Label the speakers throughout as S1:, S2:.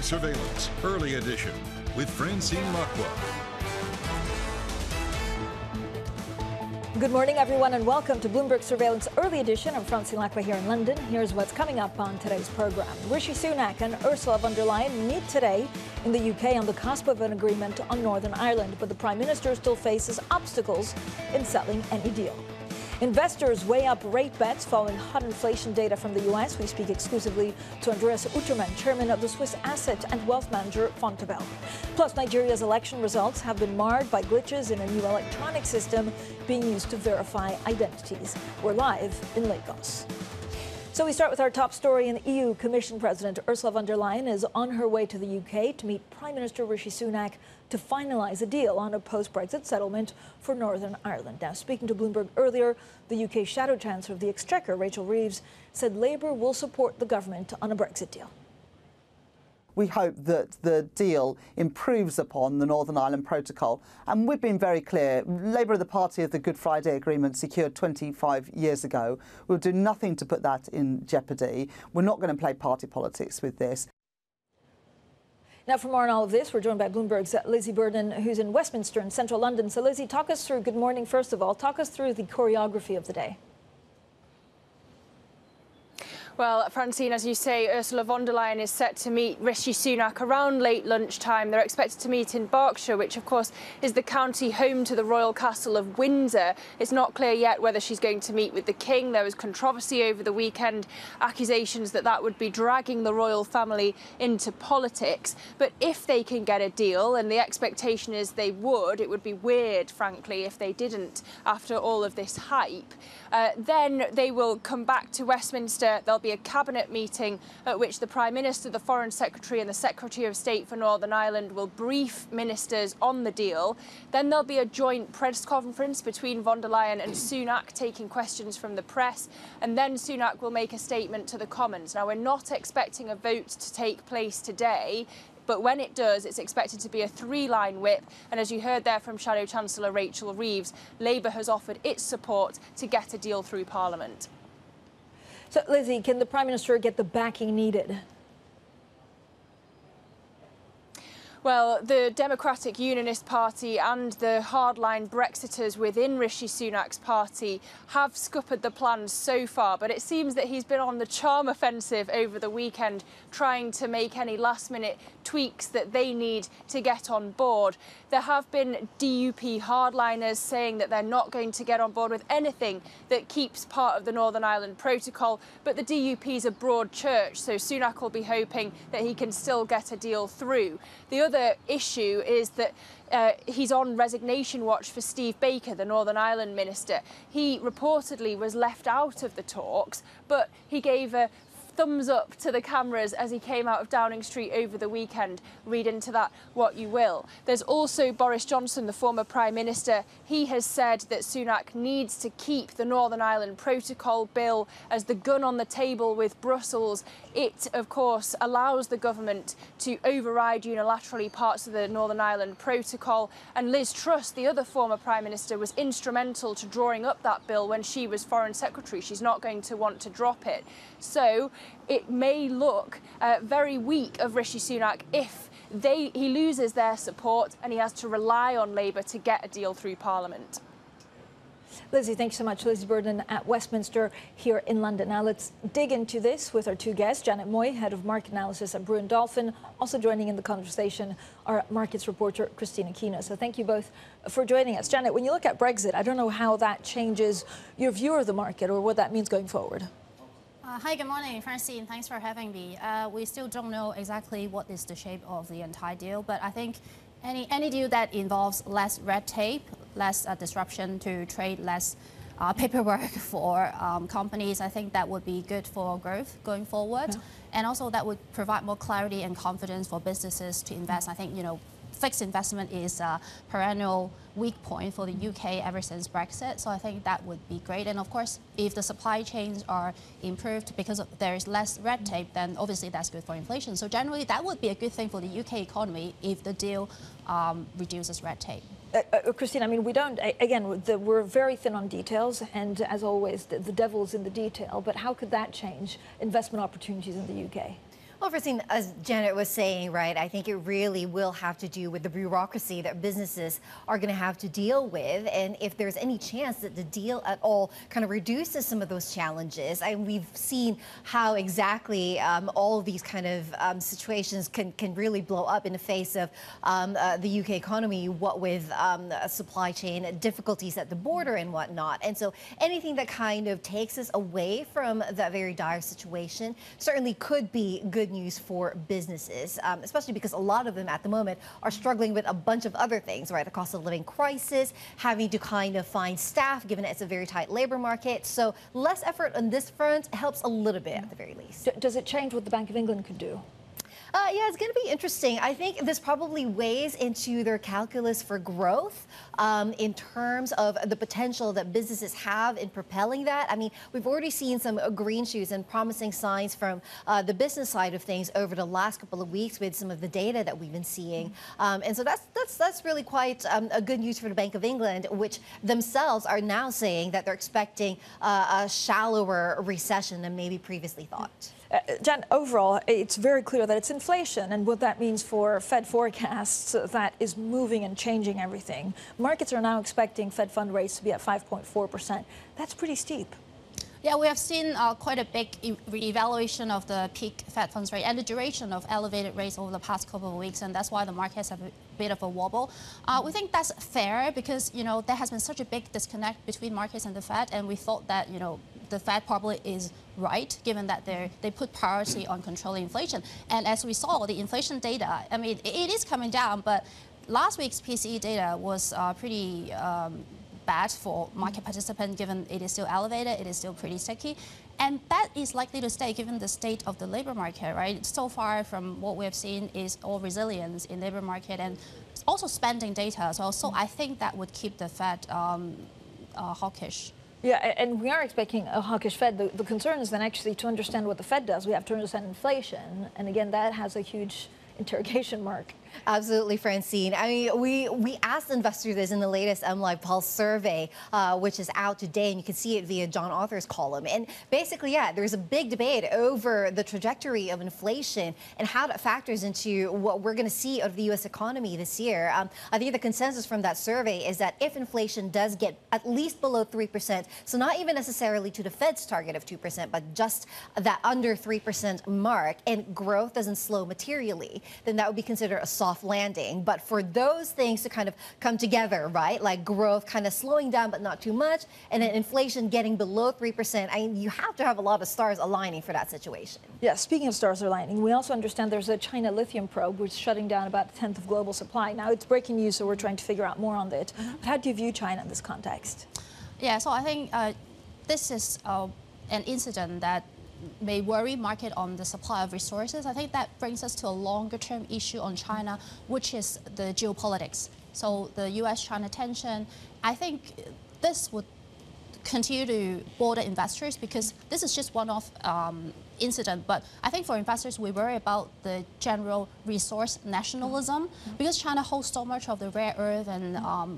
S1: Bloomberg Surveillance, Early Edition, with Francine Lacqua.
S2: Good morning, everyone, and welcome to Bloomberg Surveillance Early Edition. I'm Francine Lacqua here in London. Here's what's coming up on today's program. Rishi Sunak and Ursula von der Leyen meet today in the UK on the cusp of an agreement on Northern Ireland, but the Prime Minister still faces obstacles in selling any deal. Investors weigh up rate bets following hot inflation data from the US. We speak exclusively to Andreas Utermann, chairman of the Swiss asset and wealth manager Vontobel. Plus, Nigeria's election results have been marred by glitches in a new electronic system being used to verify identities. We're live in Lagos. So we start with our top story. And EU Commission President Ursula von der Leyen is on her way to the UK to meet Prime Minister Rishi Sunak to finalise a deal on a post-Brexit settlement for Northern Ireland. Now, speaking to Bloomberg earlier, the UK Shadow Chancellor of the Exchequer, Rachel Reeves, said Labour will support the government on a Brexit deal.
S3: We hope that the deal improves upon the Northern Ireland Protocol. And we've been very clear. Labour are the party of the Good Friday Agreement secured 25 years ago. We'll do nothing to put that in jeopardy. We're not going to play party politics with this.
S2: Now, for more on all of this, we're joined by Bloomberg's Lizzie Burden, who's in Westminster in central London. So, Lizzie, talk us through, good morning, first of all, talk us through the choreography of the day.
S4: Well, Francine, as you say, Ursula von der Leyen is set to meet Rishi Sunak around late lunchtime. They're expected to meet in Berkshire, which, of course, is the county home to the royal castle of Windsor. It's not clear yet whether she's going to meet with the king. There was controversy over the weekend, accusations that that would be dragging the royal family into politics. But if they can get a deal, and the expectation is they would, it would be weird, frankly, if they didn't after all of this hype. Then they will come back to Westminster. There'll be a cabinet meeting at which the Prime Minister, the Foreign Secretary and the Secretary of State for Northern Ireland will brief ministers on the deal. Then there'll be a joint press conference between von der Leyen and Sunak, taking questions from the press, and then Sunak will make a statement to the Commons. Now, we're not expecting a vote to take place today, but when it does, it's expected to be a three-line whip. And as you heard there from Shadow Chancellor Rachel Reeves, Labour has offered its support to get a deal through Parliament.
S2: So, Lizzie, can the Prime Minister get the backing needed?
S4: Well, the Democratic Unionist Party and the hardline Brexiters within Rishi Sunak's party have scuppered the plans so far, but it seems that he's been on the charm offensive over the weekend, trying to make any last-minute tweaks that they need to get on board. There have been DUP hardliners saying that they're not going to get on board with anything that keeps part of the Northern Ireland Protocol, but the DUP is a broad church, so Sunak will be hoping that he can still get a deal through. The other issue is that he's on resignation watch for Steve Baker, the Northern Ireland minister. He reportedly was left out of the talks, but he gave a thumbs up to the cameras as he came out of Downing Street over the weekend. Read into that what you will. There's also Boris Johnson, the former Prime Minister. He has said that Sunak needs to keep the Northern Ireland Protocol bill as the gun on the table with Brussels. It, of course, allows the government to override unilaterally parts of the Northern Ireland Protocol. And Liz Truss, the other former Prime Minister, was instrumental to drawing up that bill when she was Foreign Secretary. She's not going to want to drop it. So it may look very weak of Rishi Sunak if he loses their support and he has to rely on Labour to get a deal through Parliament.
S2: Lizzie, thanks so much. Lizzie Burden at Westminster here in London. Now let's dig into this with our two guests. Janet Moy, head of market analysis at Brewin Dolphin. Also joining in the conversation, our markets reporter, Christina Kina. So thank you both for joining us. Janet, when you look at Brexit, I don't know how that changes your view of the market or what that means going forward.
S5: Hi, good morning, Francine. Thanks for having me. We still don't know exactly what is the shape of the entire deal, but I think any deal that involves less red tape, less disruption to trade, less paperwork for companies, I think that would be good for growth going forward. Yeah. And also that would provide more clarity and confidence for businesses to invest. I think, fixed investment is a perennial weak point for the UK ever since Brexit. So I think that would be great. And of course, if the supply chains are improved because there is less red tape, then obviously that's good for inflation. So generally, that would be a good thing for the UK economy if the deal reduces red tape.
S2: Christine, I mean, we're very thin on details, and as always, the devil's in the detail. But how could that change investment opportunities in the UK?
S6: Well, Francine, as Janet was saying, right, I think it really will have to do with the bureaucracy that businesses are going to have to deal with. And if there's any chance that the deal at all kind of reduces some of those challenges, we've seen how exactly all of these kind of situations can really blow up in the face of the UK economy, what with supply chain difficulties at the border and whatnot. And so anything that kind of takes us away from that very dire situation certainly could be good news for businesses, especially because a lot of them at the moment are struggling with a bunch of other things, right? The cost of living crisis, having to kind of find staff, given it's a very tight labor market. So less effort on this front helps a little bit at the very least.
S2: Does it change what the Bank of England could do?
S6: Yeah, it's going to be interesting. I think this probably weighs into their calculus for growth in terms of the potential that businesses have in propelling that. I mean, we've already seen some green shoots and promising signs from the business side of things over the last couple of weeks with some of the data that we've been seeing. And so that's really quite a good news for the Bank of England, which themselves are now saying that they're expecting a shallower recession than maybe previously thought.
S2: Jan, overall, it's very clear that it's inflation and what that means for Fed forecasts that is moving and changing everything. Markets are now expecting Fed fund rates to be at 5.4%. That's pretty steep.
S5: Yeah, we have seen quite a big re-evaluation of the peak Fed funds rate and the duration of elevated rates over the past couple of weeks, and that's why the markets have a bit of a wobble. We think that's fair because, you know, there has been such a big disconnect between markets and the Fed, and we thought that, you know, the Fed probably is right, given that they put priority on controlling inflation. And as we saw, the inflation data, I mean, it is coming down, but last week's PCE data was pretty bad for market participants, given it is still elevated, it is still pretty sticky. And that is likely to stay given the state of the labor market, right? So far from what we have seen is all resilience in labor market and also spending data as well. So I think that would keep the Fed hawkish.
S2: Yeah, and we are expecting a hawkish Fed. The concern is then actually to understand what the Fed does. We have to understand inflation. And again, that has a huge interrogation mark.
S6: Absolutely, Francine. I mean, we asked investors this in the latest MLive Pulse survey, which is out today, and you can see it via John Arthur's column. And basically, yeah, there's a big debate over the trajectory of inflation and how that factors into what we're going to see of the U.S. economy this year. I think the consensus from that survey is that if inflation does get at least below 3%, so not even necessarily to the Fed's target of 2%, but just that under 3% mark, and growth doesn't slow materially, then that would be considered a soft landing. But for those things to kind of come together, right, like growth kind of slowing down but not too much, and then inflation getting below 3%, I mean, you have to have a lot of stars aligning for that situation.
S2: Yeah, speaking of stars aligning, we also understand there's a China lithium probe which is shutting down about a tenth of global supply. Now, it's breaking news, so we're trying to figure out more on it. But how do you view China in this context?
S5: Yeah, so I think this is an incident that may worry market on the supply of resources. I think that brings us to a longer-term issue on China, which is the geopolitics. So the U.S.-China tension, I think this would continue to bother investors because this is just one-off incident. But I think for investors, we worry about the general resource nationalism because China holds so much of the rare earth and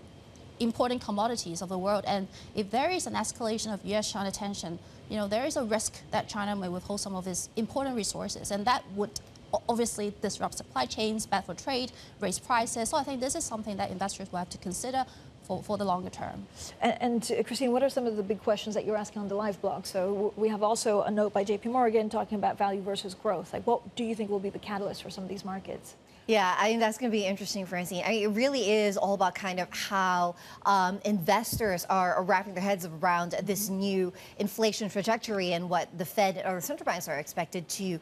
S5: important commodities of the world. And if there is an escalation of U.S.-China tension, you know, there is a risk that China may withhold some of its important resources, and that would obviously disrupt supply chains, bad for trade, raise prices. So I think this is something that investors will have to consider for the longer term.
S2: And Christine, what are some of the big questions that you're asking on the live blog? So we have also a note by JP Morgan talking about value versus growth. Like, what do you think will be the catalyst for some of these markets?
S6: Yeah, I think that's going to be interesting, Francine. I mean, it really is all about kind of how investors are wrapping their heads around this new inflation trajectory and what the Fed or the central banks are expected to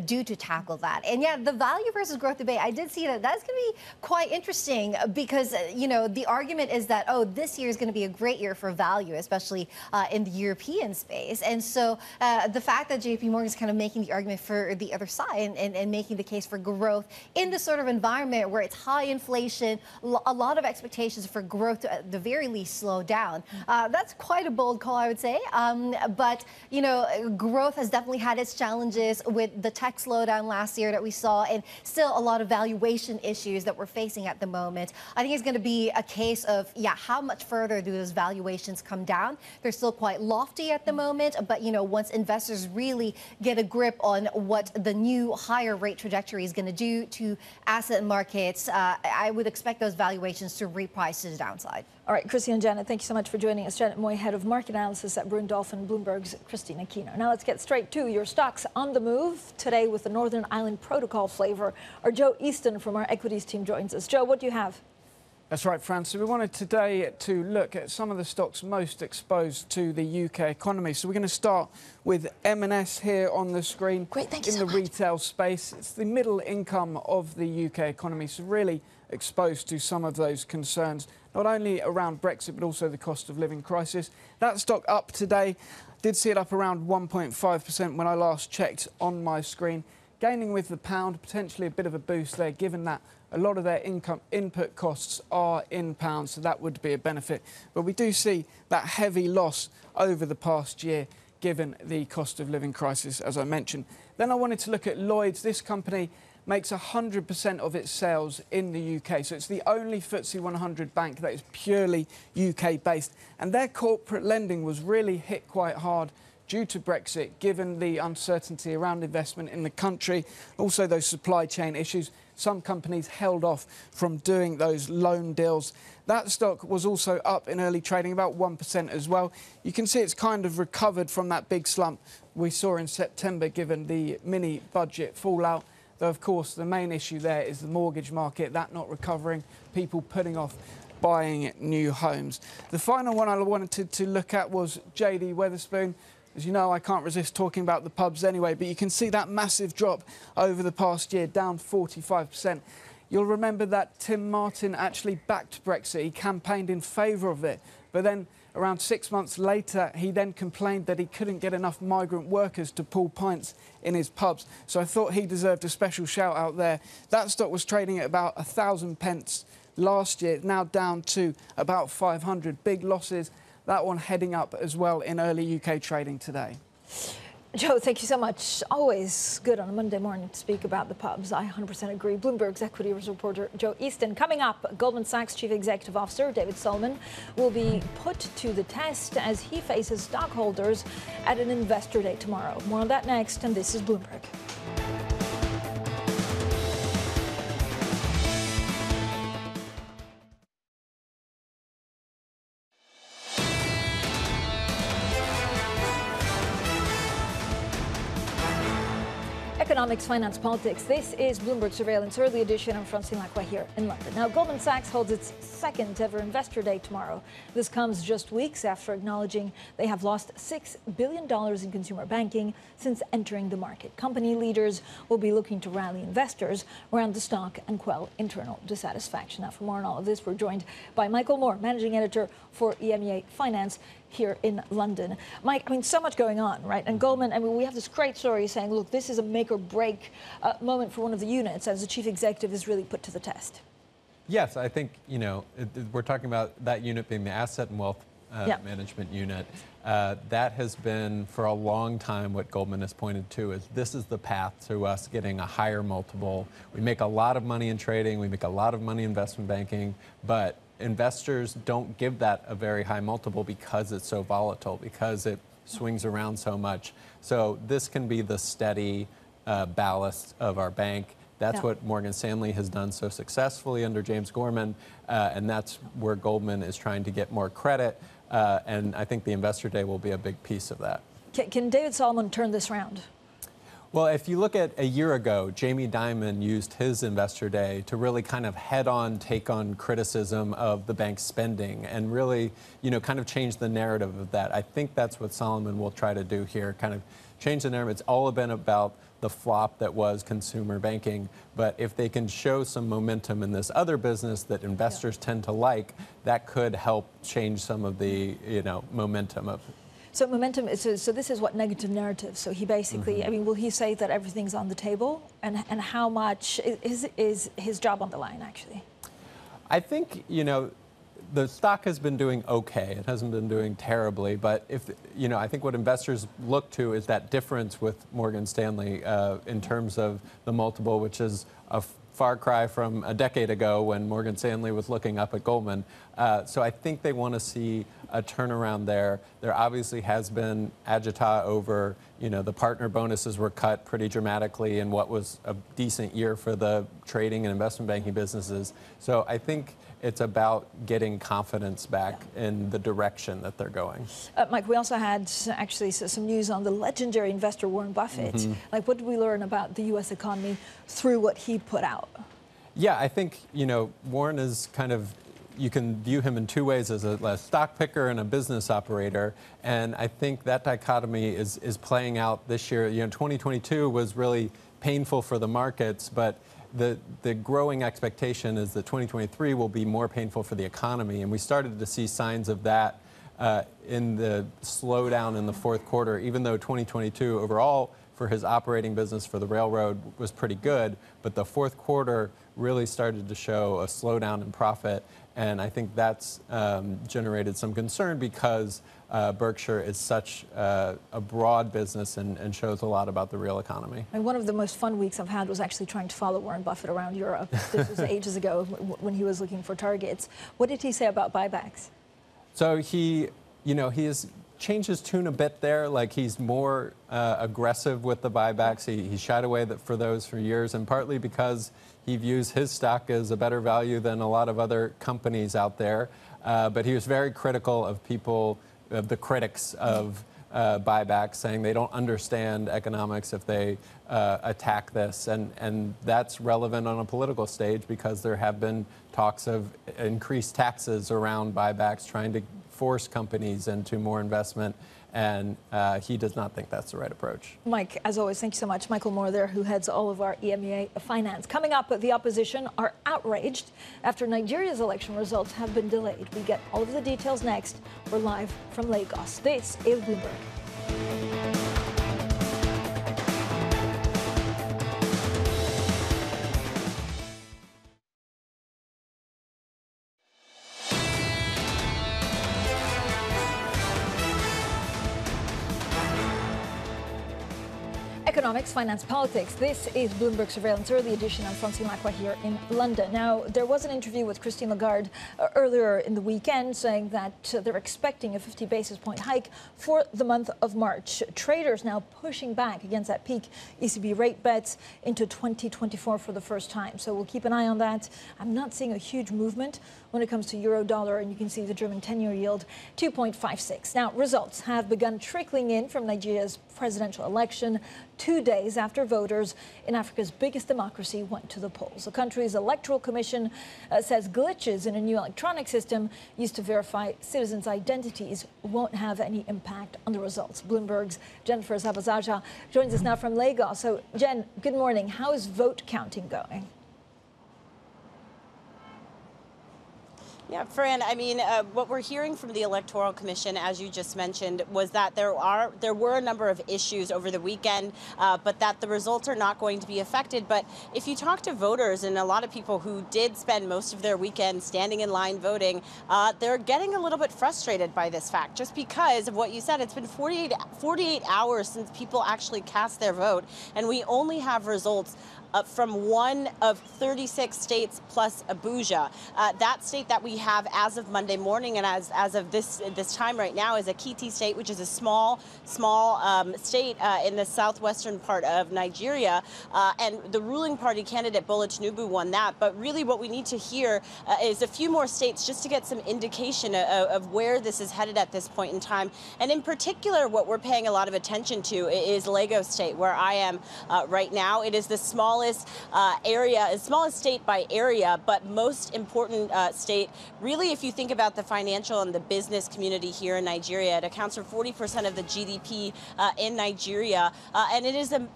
S6: do to tackle that. And yeah, the value versus growth debate, I did see that that's going to be quite interesting because, you know, the argument is that, oh, this year is going to be a great year for value, especially in the European space. And so the fact that JP Morgan is kind of making the argument for the other side and making the case for growth in this sort of environment where it's high inflation, a lot of expectations for growth to at the very least slow down. That's quite a bold call, I would say. But, you know, growth has definitely had its challenges with the tech slowdown last year that we saw, and still a lot of valuation issues that we're facing at the moment. I think it's going to be a case of, yeah, how much further do those valuations come down? They're still quite lofty at the moment, but, you know, once investors really get a grip on what the new higher rate trajectory is going to do to asset markets, I would expect those valuations to reprice to the downside.
S2: All right, Chrissy and Janet, thank you so much for joining us. Janet Moy, head of market analysis at Brewin Dolphin, Bloomberg's Christina Keener. Now let's get straight to your stocks on the move. Today with the Northern Ireland Protocol flavor, our Joe Easton from our equities team joins us. Joe, what do you have?
S7: That's right, Fran. So we wanted today to look at some of the stocks most exposed to the UK economy. So we're going to start with M&S here on the screen.
S2: Great, thank you
S7: in
S2: so
S7: the
S2: much.
S7: retail space. It's the middle income of the UK economy, so really exposed to some of those concerns, not only around Brexit, but also the cost of living crisis. That stock up today. Did see it up around 1.5% when I last checked on my screen. Gaining with the pound, potentially a bit of a boost there, given that a lot of their input costs are in pounds, so that would be a benefit. But we do see that heavy loss over the past year, given the cost of living crisis, as I mentioned. Then I wanted to look at Lloyds. This company makes 100% of its sales in the UK. So it's the only FTSE 100 bank that is purely UK-based. And their corporate lending was really hit quite hard due to Brexit, given the uncertainty around investment in the country, also those supply chain issues. Some companies held off from doing those loan deals. That stock was also up in early trading, about 1% as well. You can see it's kind of recovered from that big slump we saw in September, given the mini budget fallout. Though, of course, the main issue there is the mortgage market, that not recovering, people putting off buying new homes. The final one I wanted to look at was JD Wetherspoon. As you know, I can't resist talking about the pubs anyway, but you can see that massive drop over the past year, down 45%. You'll remember that Tim Martin actually backed Brexit. He campaigned in favour of it. But then around 6 months later, he then complained that he couldn't get enough migrant workers to pull pints in his pubs. So I thought he deserved a special shout out there. That stock was trading at about 1,000 pence last year, now down to about 500. Big losses. That one heading up as well in early UK trading today.
S2: Joe, thank you so much. Always good on a Monday morning to speak about the pubs. I 100% agree. Bloomberg's equities reporter Joe Easton. Coming up, Goldman Sachs Chief Executive Officer David Solomon will be put to the test as he faces stockholders at an investor day tomorrow. More on that next, and this is Bloomberg. Economics, finance, politics. This is Bloomberg Surveillance Early Edition. I'm Francine Lacqua here in London. Now, Goldman Sachs holds its second ever investor day tomorrow. This comes just weeks after acknowledging they have lost $6 billion in consumer banking since entering the market. Company leaders will be looking to rally investors around the stock and quell internal dissatisfaction. Now, for more on all of this, we're joined by Michael Moore, managing editor for EMEA Finance here in London. Mike, I mean, so much going on, right? And Goldman, I mean, we have this great story saying, look, this is a make or break moment for one of the units as the chief executive is really put to the test.
S8: Yes, I think, you know, we're talking about that unit being the asset and wealth management unit. That has been for a long time what Goldman has pointed to is this is the path to us getting a higher multiple. We make a lot of money in trading, we make a lot of money in investment banking, but investors don't give that a very high multiple because it's so volatile, because it swings around so much. So this can be the steady ballast of our bank. That's what Morgan Stanley has done so successfully under James Gorman, and that's where Goldman is trying to get more credit, and I think the Investor Day will be a big piece of that.
S2: Can David Solomon turn this around?
S8: Well, if you look at a year ago, Jamie Dimon used his Investor Day to really kind of head-on take on criticism of the bank's spending and really, you know, kind of change the narrative of that. I think that's what Solomon will try to do here, kind of change the narrative. It's all been about the flop that was consumer banking, but if they can show some momentum in this other business that investors tend to like, that could help change some of the, you know, momentum of.
S2: So momentum is, so this is what negative narrative. So he basically, I mean, will he say that everything's on the table, and how much is his job on the line actually?
S8: I think, you know, the stock has been doing okay. It hasn't been doing terribly, but if, you know, I think what investors look to is that difference with Morgan Stanley in terms of the multiple, which is a far cry from a decade ago when Morgan Stanley was looking up at Goldman. So I think they want to see a turnaround there. There obviously has been agita over, you know, the partner bonuses were cut pretty dramatically in what was a decent year for the trading and investment banking businesses. So I think it's about getting confidence back in the direction that they're going.
S2: Mike, we also had actually some news on the legendary investor Warren Buffett. Like, what did we learn about the U.S. economy through what he put out?
S8: Yeah, I think, you know, Warren is kind of, you can view him in two ways, as a stock picker and a business operator. And I think that dichotomy is playing out this year. You know, 2022 was really painful for the markets, but the growing expectation is that 2023 will be more painful for the economy. And we started to see signs of that in the slowdown in the fourth quarter, even though 2022 overall for his operating business for the railroad was pretty good. But the fourth quarter really started to show a slowdown in profit. And I think that's generated some concern because Berkshire is such a broad business and shows a lot about the real economy.
S2: And one of the most fun weeks I've had was actually trying to follow Warren Buffett around Europe. This was ages ago when he was looking for targets. What did he say about buybacks?
S8: So he has changed his tune a bit there. Like, he's more aggressive with the buybacks. He shied away for those for years, and partly because he views his stock as a better value than a lot of other companies out there. But he was very critical of people, of the critics of buybacks, saying they don't understand economics if they attack this. And that's relevant on a political stage because there have been talks of increased taxes around buybacks, trying to force companies into more investment. And he does not think that's the right approach.
S2: Mike, as always, thank you so much. Michael Moore there, who heads all of our EMEA finance. Coming up, the opposition are outraged after Nigeria's election results have been delayed. We get all of the details next. We're live from Lagos. This is Bloomberg. Economics, finance, politics. This is Bloomberg Surveillance Early Edition. I'm Francine Lacqua here in London. Now, there was an interview with Christine Lagarde earlier in the weekend saying that they're expecting a 50 basis point hike for the month of March. Traders now pushing back against that peak ECB rate bets into 2024 for the first time. So we'll keep an eye on that. I'm not seeing a huge movement when it comes to euro dollar, and you can see the German 10-year yield 2.56. Now, results have begun trickling in from Nigeria's presidential election 2 days after voters in Africa's biggest democracy went to the polls. The country's electoral commission says glitches in a new electronic system used to verify citizens' identities won't have any impact on the results. Bloomberg's Jennifer Zabazaja joins us now from Lagos. So, Jen, good morning. How is vote counting going?
S9: Yeah, Fran, I mean, what we're hearing from the Electoral Commission, as you just mentioned, was that there were a number of issues over the weekend, but that the results are not going to be affected. But if you talk to voters, and a lot of people who did spend most of their weekend standing in line voting, they're getting a little bit frustrated by this fact, just because of what you said. It's been 48 hours since people actually cast their vote, and we only have results from one of 36 states plus Abuja. That state that we have as of Monday morning and as of this time right now is Ekiti State, which is a small state in the southwestern part of Nigeria. And the ruling party candidate Bola Tinubu won that. But really what we need to hear is a few more states just to get some indication of where this is headed at this point in time. And in particular, what we're paying a lot of attention to is Lagos State, where I am right now. It is the smallest smallest smallest state by area, but most important state. Really, if you think about the financial and the business community here in Nigeria, it accounts for 40% of the GDP in Nigeria, and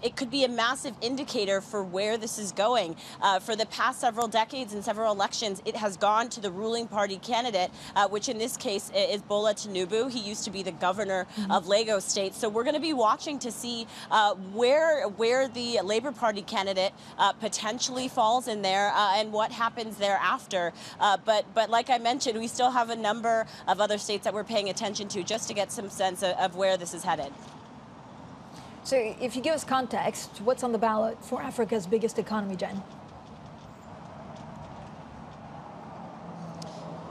S9: it could be a massive indicator for where this is going. For the past several decades and several elections, it has gone to the ruling party candidate, which in this case is Bola Tinubu. He used to be the governor of Lagos State. So we're going to be watching to see where the Labour Party candidate potentially falls in there and what happens thereafter. But like I mentioned, we still have a number of other states that we're paying attention to just to get some sense of where this is headed.
S2: So if you give us context, what's on the ballot for Africa's biggest economy, Jen?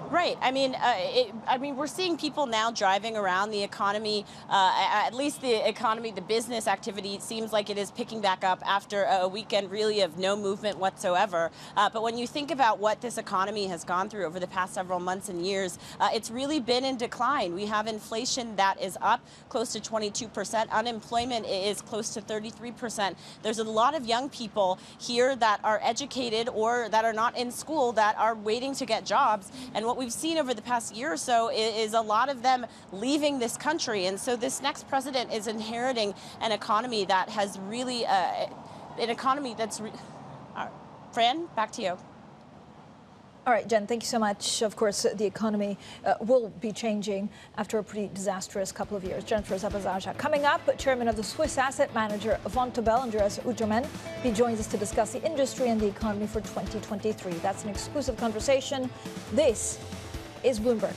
S9: Right. I mean, we're seeing people now driving around the economy. At least the economy, the business activity seems like it is picking back up after a weekend really of no movement whatsoever. But when you think about what this economy has gone through over the past several months and years, it's really been in decline. We have inflation that is up close to 22%. Unemployment is close to 33%. There's a lot of young people here that are educated or that are not in school that are waiting to get jobs. And what we've seen over the past year or so is a lot of them leaving this country. And so this next president is inheriting an economy that has really, Fran, back to you.
S2: All right, Jen, thank you so much. Of course, the economy will be changing after a pretty disastrous couple of years. Jennifer Zabazaja. Coming up, chairman of the Swiss asset manager Vontobel, Andreas Utermann. He joins us to discuss the industry and the economy for 2023. That's an exclusive conversation. This is Bloomberg.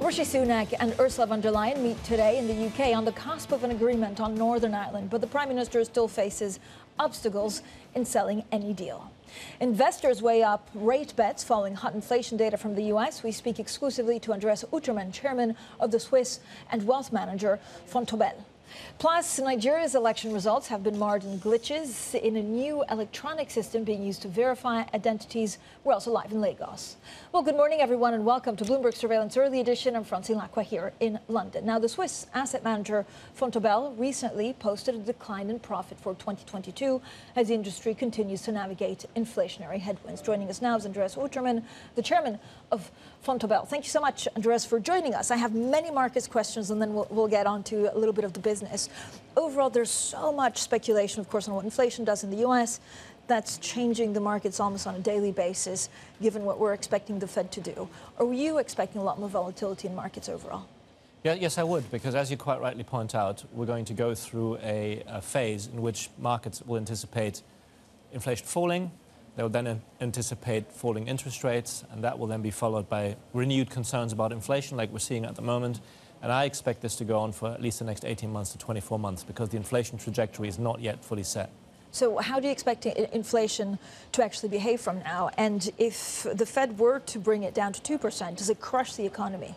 S2: Rishi Sunak and Ursula von der Leyen meet today in the UK on the cusp of an agreement on Northern Ireland, but the Prime Minister still faces obstacles in selling any deal. Investors weigh up rate bets following hot inflation data from the US. We speak exclusively to Andreas Utermann, chairman of the Swiss and wealth manager Vontobel. Plus, Nigeria's election results have been marred in glitches in a new electronic system being used to verify identities. We're also live in Lagos. Well, good morning, everyone, and welcome to Bloomberg Surveillance Early Edition. I'm Francine Lacqua here in London. Now, the Swiss asset manager Vontobel recently posted a decline in profit for 2022 as the industry continues to navigate inflationary headwinds. Joining us now is Andreas Utermann, the chairman of Vontobel. Thank you so much, Andreas, for joining us. I have many markets questions, and then we'll get on to a little bit of the business. Overall, there's so much speculation, of course, on what inflation does in the U.S. That's changing the markets almost on a daily basis, given what we're expecting the Fed to do. Are you expecting a lot more volatility in markets overall?
S10: Yeah, yes, I would, because as you quite rightly point out, we're going to go through a phase in which markets will anticipate inflation falling. They will then anticipate falling interest rates, and that will then be followed by renewed concerns about inflation like we're seeing at the moment. And I expect this to go on for at least the next 18 months to 24 months because the inflation trajectory is not yet fully set.
S2: So how do you expect inflation to actually behave from now? And if the Fed were to bring it down to 2%, does it crush the economy?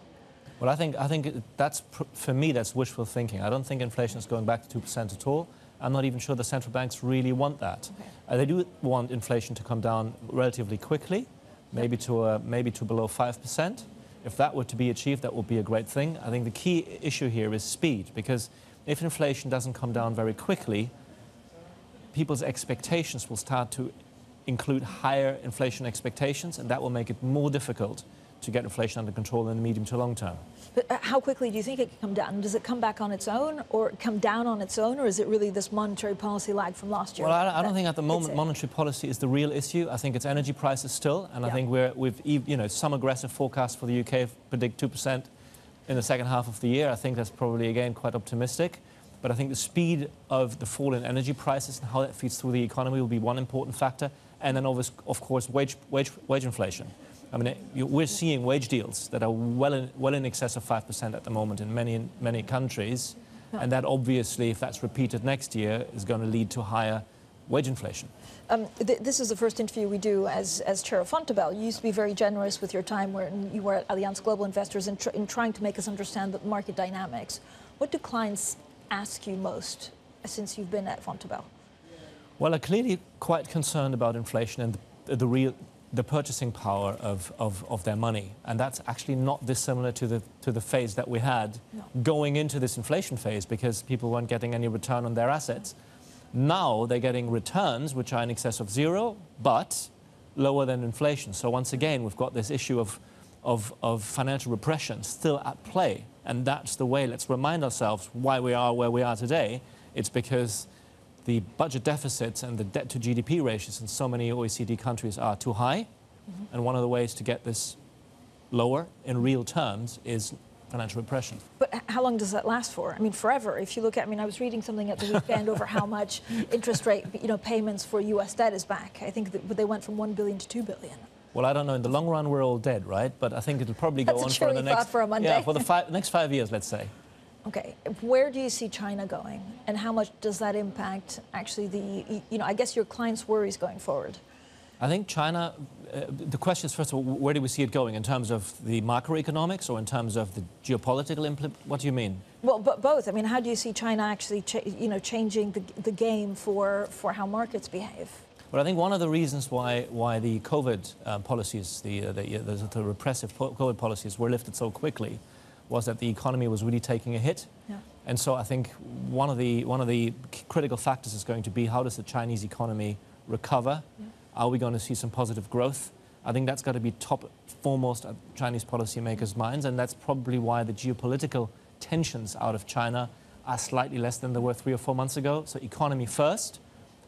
S10: Well, I think that's, for me, that's wishful thinking. I don't think inflation is going back to 2% at all. I'm not even sure the central banks really want that. Okay. They do want inflation to come down relatively quickly, maybe to below 5%. If that were to be achieved, that would be a great thing. I think the key issue here is speed, because if inflation doesn't come down very quickly, people's expectations will start to include higher inflation expectations, and that will make it more difficult to get inflation under control in the medium to long term.
S2: But how quickly do you think it can come down? Does it come back on its own, or come down on its own, or is it really this monetary policy lag from last year?
S10: Well, I don't think at the moment monetary policy is the real issue. I think it's energy prices still, and I think we've some aggressive forecasts for the UK predict 2% in the second half of the year. I think that's probably again quite optimistic. But I think the speed of the fall in energy prices and how that feeds through the economy will be one important factor, and then of course wage inflation. I mean, we're seeing wage deals that are well in excess of 5% at the moment in many countries, and that obviously, if that's repeated next year, is going to lead to higher wage inflation.
S2: This is the first interview we do as chair of Vontobel. You used to be very generous with your time when you were at Allianz Global Investors in trying to make us understand the market dynamics. What do clients ask you most since you've been at Vontobel?
S10: Well, are clearly quite concerned about inflation and the purchasing power of their money, and that's actually not dissimilar to the phase that we had going into this inflation phase, because people weren't getting any return on their assets. Now they're getting returns which are in excess of zero, but lower than inflation. So once again, we've got this issue of financial repression still at play, and that's the way. Let's remind ourselves why we are where we are today. It's because the budget deficits and the debt to GDP ratios in so many OECD countries are too high. And one of the ways to get this lower in real terms is financial repression.
S2: But how long does that last for? I mean, forever. If you look at, I mean, I was reading something at the weekend over how much interest rate, payments for U.S. debt is back. I think that they went from 1 billion to 2 billion.
S10: Well, I don't know. In the long run, we're all dead, right? But I think it'll probably go on for the next,
S2: for a Monday.
S10: yeah, for the next 5 years, let's say.
S2: Okay, where do you see China going, and how much does that impact actually I guess your clients' worries going forward?
S10: I think China, the question is, first of all, where do we see it going in terms of the macroeconomics or in terms of the geopolitical what do you mean?
S2: Well, both. I mean, how do you see China actually, changing the game for how markets behave?
S10: Well, I think one of the reasons why the COVID policies, the repressive COVID policies were lifted so quickly was that the economy was really taking a hit. Yeah. And so I think one of the critical factors is going to be, how does the Chinese economy recover? Yeah. Are we going to see some positive growth? I think that's got to be top foremost at Chinese policymakers' minds, and that's probably why the geopolitical tensions out of China are slightly less than they were 3 or 4 months ago. So economy first.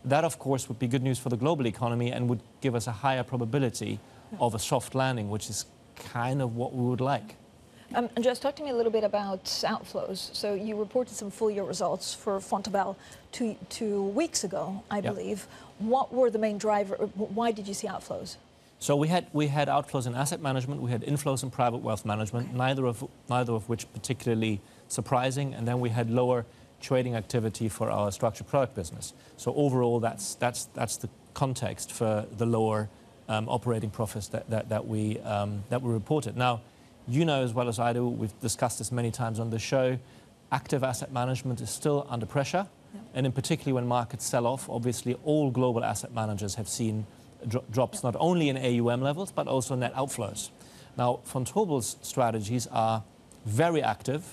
S10: That, of course, would be good news for the global economy and would give us a higher probability of a soft landing, which is kind of what we would like.
S2: Andreas, talk to me a little bit about outflows. So you reported some full-year results for Vontobel two weeks ago, I believe. What were the main drivers? Why did you see outflows?
S10: So we had outflows in asset management. We had inflows in private wealth management, neither of which particularly surprising. And then we had lower trading activity for our structured product business. So overall, that's the context for the lower operating profits that we reported. Now, you know as well as I do, we've discussed this many times on the show, active asset management is still under pressure. Yeah. And in particular when markets sell off, obviously all global asset managers have seen drops not only in AUM levels, but also net outflows. Now, Vontobel's strategies are very active.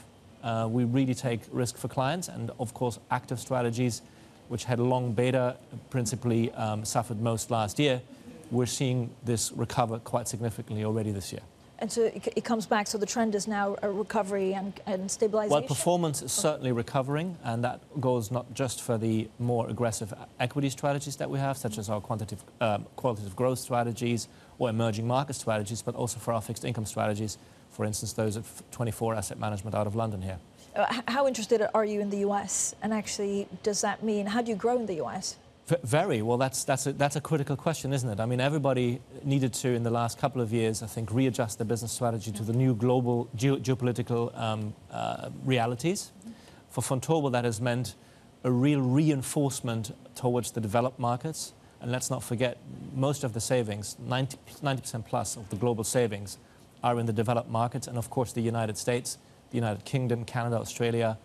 S10: We really take risk for clients, and of course active strategies, which had a long beta, principally suffered most last year. We're seeing this recover quite significantly already this year.
S2: And so it comes back, so the trend is now a recovery and stabilization?
S10: Well, performance is certainly recovering, and that goes not just for the more aggressive equity strategies that we have, such as our qualitative growth strategies or emerging market strategies, but also for our fixed income strategies, for instance, those of 24 Asset Management out of London here.
S2: How interested are you in the US? And actually, does that mean, how do you grow in the US?
S10: Very well. That's a critical question, isn't it? I mean, everybody needed to, in the last couple of years, I think, readjust their business strategy to the new global geopolitical realities. For Vontobel, that has meant a real reinforcement towards the developed markets. And let's not forget, most of the savings, 90% plus of the global savings, are in the developed markets. And of course, the United States, the United Kingdom, Canada, Australia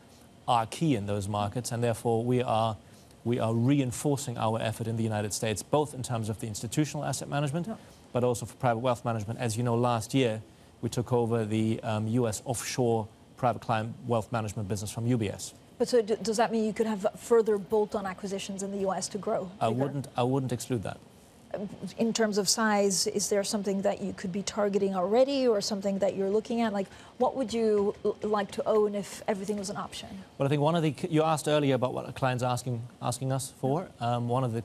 S10: are key in those markets. And therefore, we are reinforcing our effort in the United States, both in terms of the institutional asset management, but also for private wealth management. As you know, last year, we took over the US offshore private client wealth management business from UBS.
S2: But so does that mean you could have further bolt-on acquisitions in the US to grow?
S10: I wouldn't exclude that.
S2: In terms of size, is there something that you could be targeting already, or something that you're looking at? Like, what would you like to own if everything was an option? Well,
S10: I think you asked earlier about what a client's asking us for. One of the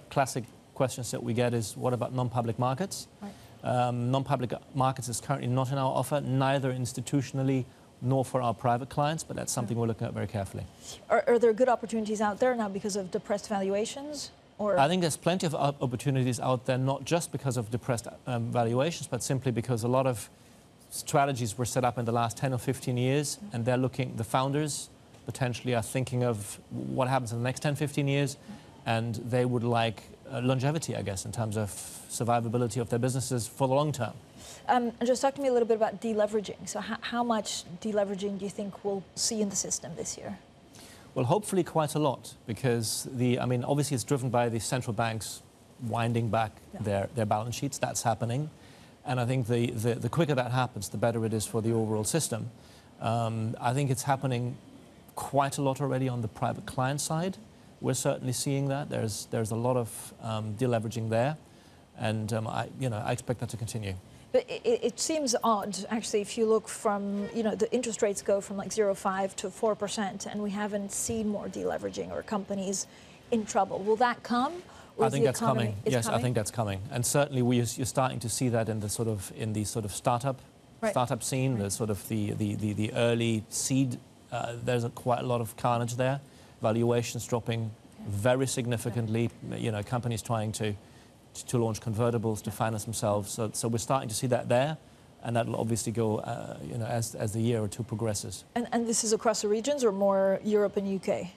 S10: classic questions that we get is, what about non-public markets? Right. Non-public markets is currently not in our offer, neither institutionally nor for our private clients, but that's something we're looking at very carefully.
S2: Are there good opportunities out there now because of depressed valuations?
S10: I think there's plenty of opportunities out there, not just because of depressed valuations, but simply because a lot of strategies were set up in the last 10 or 15 years, and the founders potentially are thinking of what happens in the next 10, 15 years, and they would like longevity, I guess, in terms of survivability of their businesses for the long term.
S2: And just talk to me a little bit about deleveraging. So how much deleveraging do you think we'll see in the system this year?
S10: Well, hopefully quite a lot, because obviously it's driven by the central banks winding back their balance sheets. That's happening. And I think the quicker that happens, the better it is for the overall system. I think it's happening quite a lot already on the private client side. We're certainly seeing that. There's a lot of deleveraging there. And I expect that to continue.
S2: But it seems odd, actually, if you look from, the interest rates go from like 0.5 to 4%, and we haven't seen more deleveraging or companies in trouble. Will that come?
S10: I think that's coming. Yes, I think that's coming. And certainly you're starting to see that in the sort of startup scene, the sort of the early seed. There's quite a lot of carnage there. Valuations dropping very significantly. Companies trying to launch convertibles to finance themselves. So we're starting to see that there, and that will obviously go, as the year or two progresses. And
S2: this is across the regions, or more Europe and UK?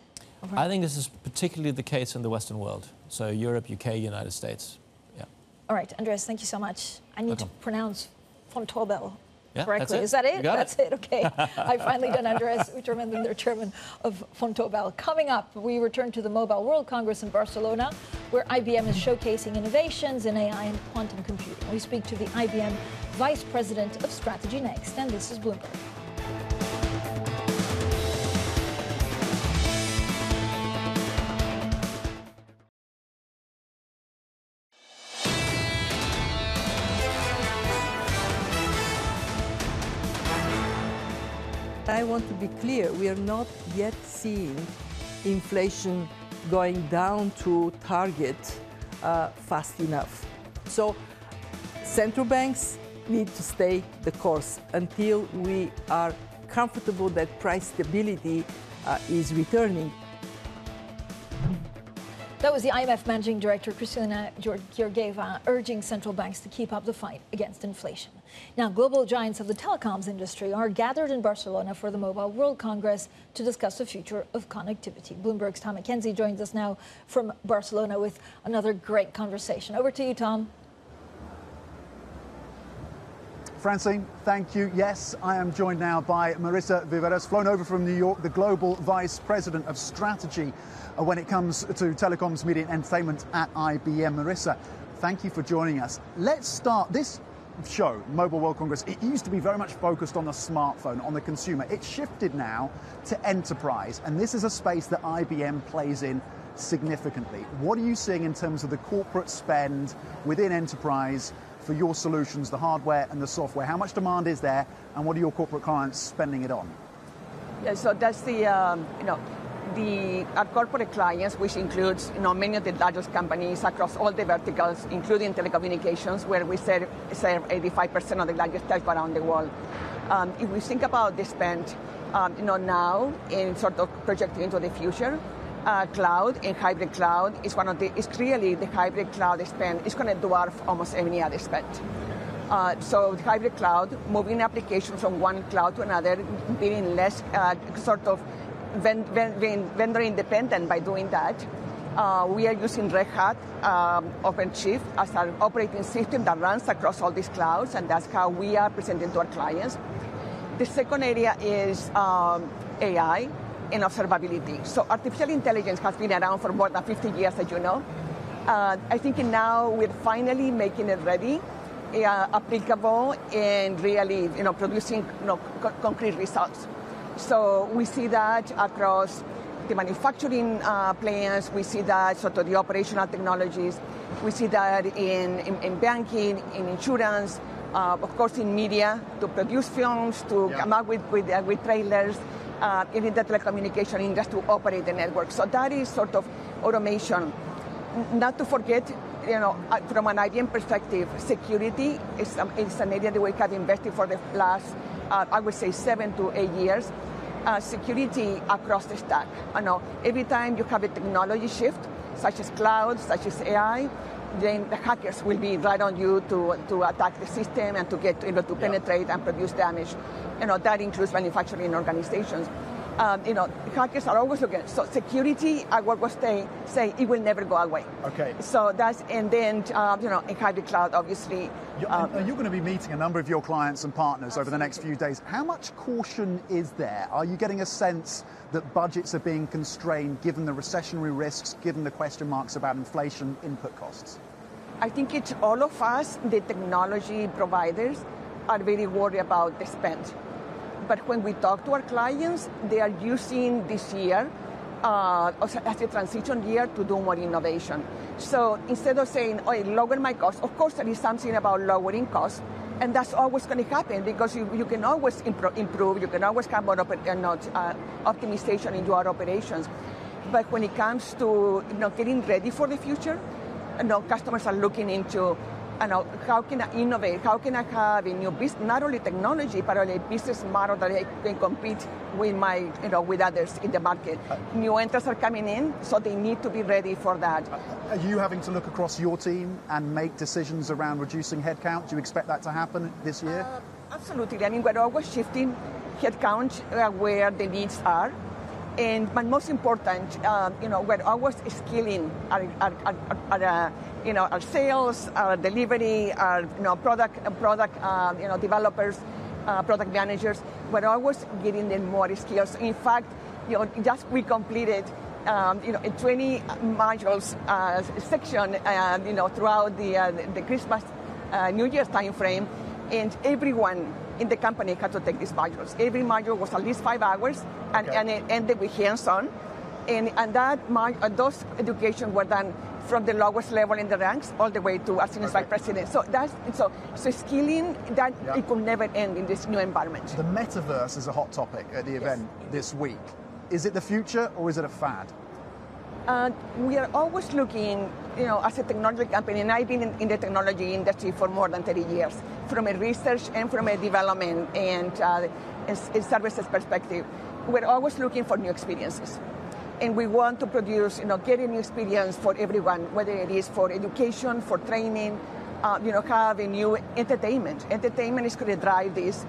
S10: I think this is particularly the case in the Western world. So Europe, UK, United States. Yeah.
S2: All right, Andreas, thank you so much. I need to pronounce Vontobel correctly.
S10: That's
S2: is that it?
S10: That's
S2: it. Okay. I've finally done Andreas Utermann, the chairman of Vontobel. Coming up, we return to the Mobile World Congress in Barcelona, where IBM is showcasing innovations in AI and quantum computing. We speak to the IBM Vice President of Strategy next, and this is Bloomberg.
S11: I want to be clear, we are not yet seeing inflation going down to target fast enough. So central banks need to stay the course until we are comfortable that price stability is returning.
S2: That was the IMF Managing Director, Kristalina Georgieva, urging central banks to keep up the fight against inflation. Now, global giants of the telecoms industry are gathered in Barcelona for the Mobile World Congress to discuss the future of connectivity. Bloomberg's Tom Mackenzie joins us now from Barcelona with another great conversation. Over to you, Tom.
S12: Francine, thank you. Yes, I am joined now by Marisa Viveros, flown over from New York, the Global Vice President of Strategy when it comes to telecoms, media and entertainment at IBM. Marisa, thank you for joining us. Let's start this show, Mobile World Congress. It used to be very much focused on the smartphone, on the consumer. It's shifted now to enterprise, and this is a space that IBM plays in significantly. What are you seeing in terms of the corporate spend within enterprise for your solutions, the hardware and the software? How much demand is there, and what are your corporate clients spending it on?
S13: Yeah, so that's our corporate clients, which includes many of the largest companies across all the verticals, including telecommunications, where we serve 85% of the largest telco around the world. If we think about the spend, now in sort of projecting into the future, cloud and hybrid cloud is clearly the hybrid cloud spend is going to dwarf almost any other spend. So the hybrid cloud, moving applications from one cloud to another, being less vendor independent by doing that. We are using Red Hat OpenShift as our operating system that runs across all these clouds, and that's how we are presenting to our clients. The second area is AI and observability. So artificial intelligence has been around for more than 50 years, as you know. I think now we're finally making it ready, applicable, and really producing concrete results. So we see that across the manufacturing plans, we see that sort of the operational technologies, we see that in banking, in insurance, of course in media, to produce films, to come up with trailers, in the telecommunication industry to operate the network. So that is sort of automation. Not to forget, from an IBM perspective, security is an area that we have invested for the last, I would say, 7 to 8 years. Security across the stack. Every time you have a technology shift, such as cloud, such as AI, then the hackers will be right on you to attack the system and to get to penetrate and produce damage. That includes manufacturing organizations. hackers are always looking. So security, I was saying it will never go away.
S12: Okay.
S13: So that's, and then, in hybrid cloud, obviously.
S12: You're going to be meeting a number of your clients and partners over the next few days. How much caution is there? Are you getting a sense that budgets are being constrained given the recessionary risks, given the question marks about inflation, input costs?
S13: I think it's all of us, the technology providers, are very worried about the spend. But when we talk to our clients, they are using this year as a transition year to do more innovation. So instead of saying, oh, lower my costs, of course there is something about lowering costs, and that's always going to happen because you can always improve, you can always have more optimization in your operations. But when it comes to getting ready for the future, customers are looking into how can I innovate? How can I have a new business, not only technology, but a business model that I can compete with with others in the market. New entrants are coming in, so they need to be ready for that.
S12: Are you having to look across your team and make decisions around reducing headcount? Do you expect that to happen this year?
S13: Absolutely. I mean, we're always shifting headcount where the needs are. But most important, we're always skilling our sales, our delivery, our product developers, product managers. We're always giving them more skills. In fact, just we completed a 20 modules section, throughout the Christmas, New Year's timeframe, and everyone in the company had to take these modules. Every module was at least 5 hours, and it ended with hands-on. And those education were done from the lowest level in the ranks all the way to as senior vice president. So so skilling that it could never end in this new environment.
S12: The metaverse is a hot topic at the event this week. Is it the future or is it a fad?
S13: We are always looking, as a technology company, and I've been in the technology industry for more than 30 years, from a research and from a development and services perspective. We're always looking for new experiences. And we want to produce, get a new experience for everyone, whether it is for education, for training, have a new entertainment. Entertainment is going to drive this.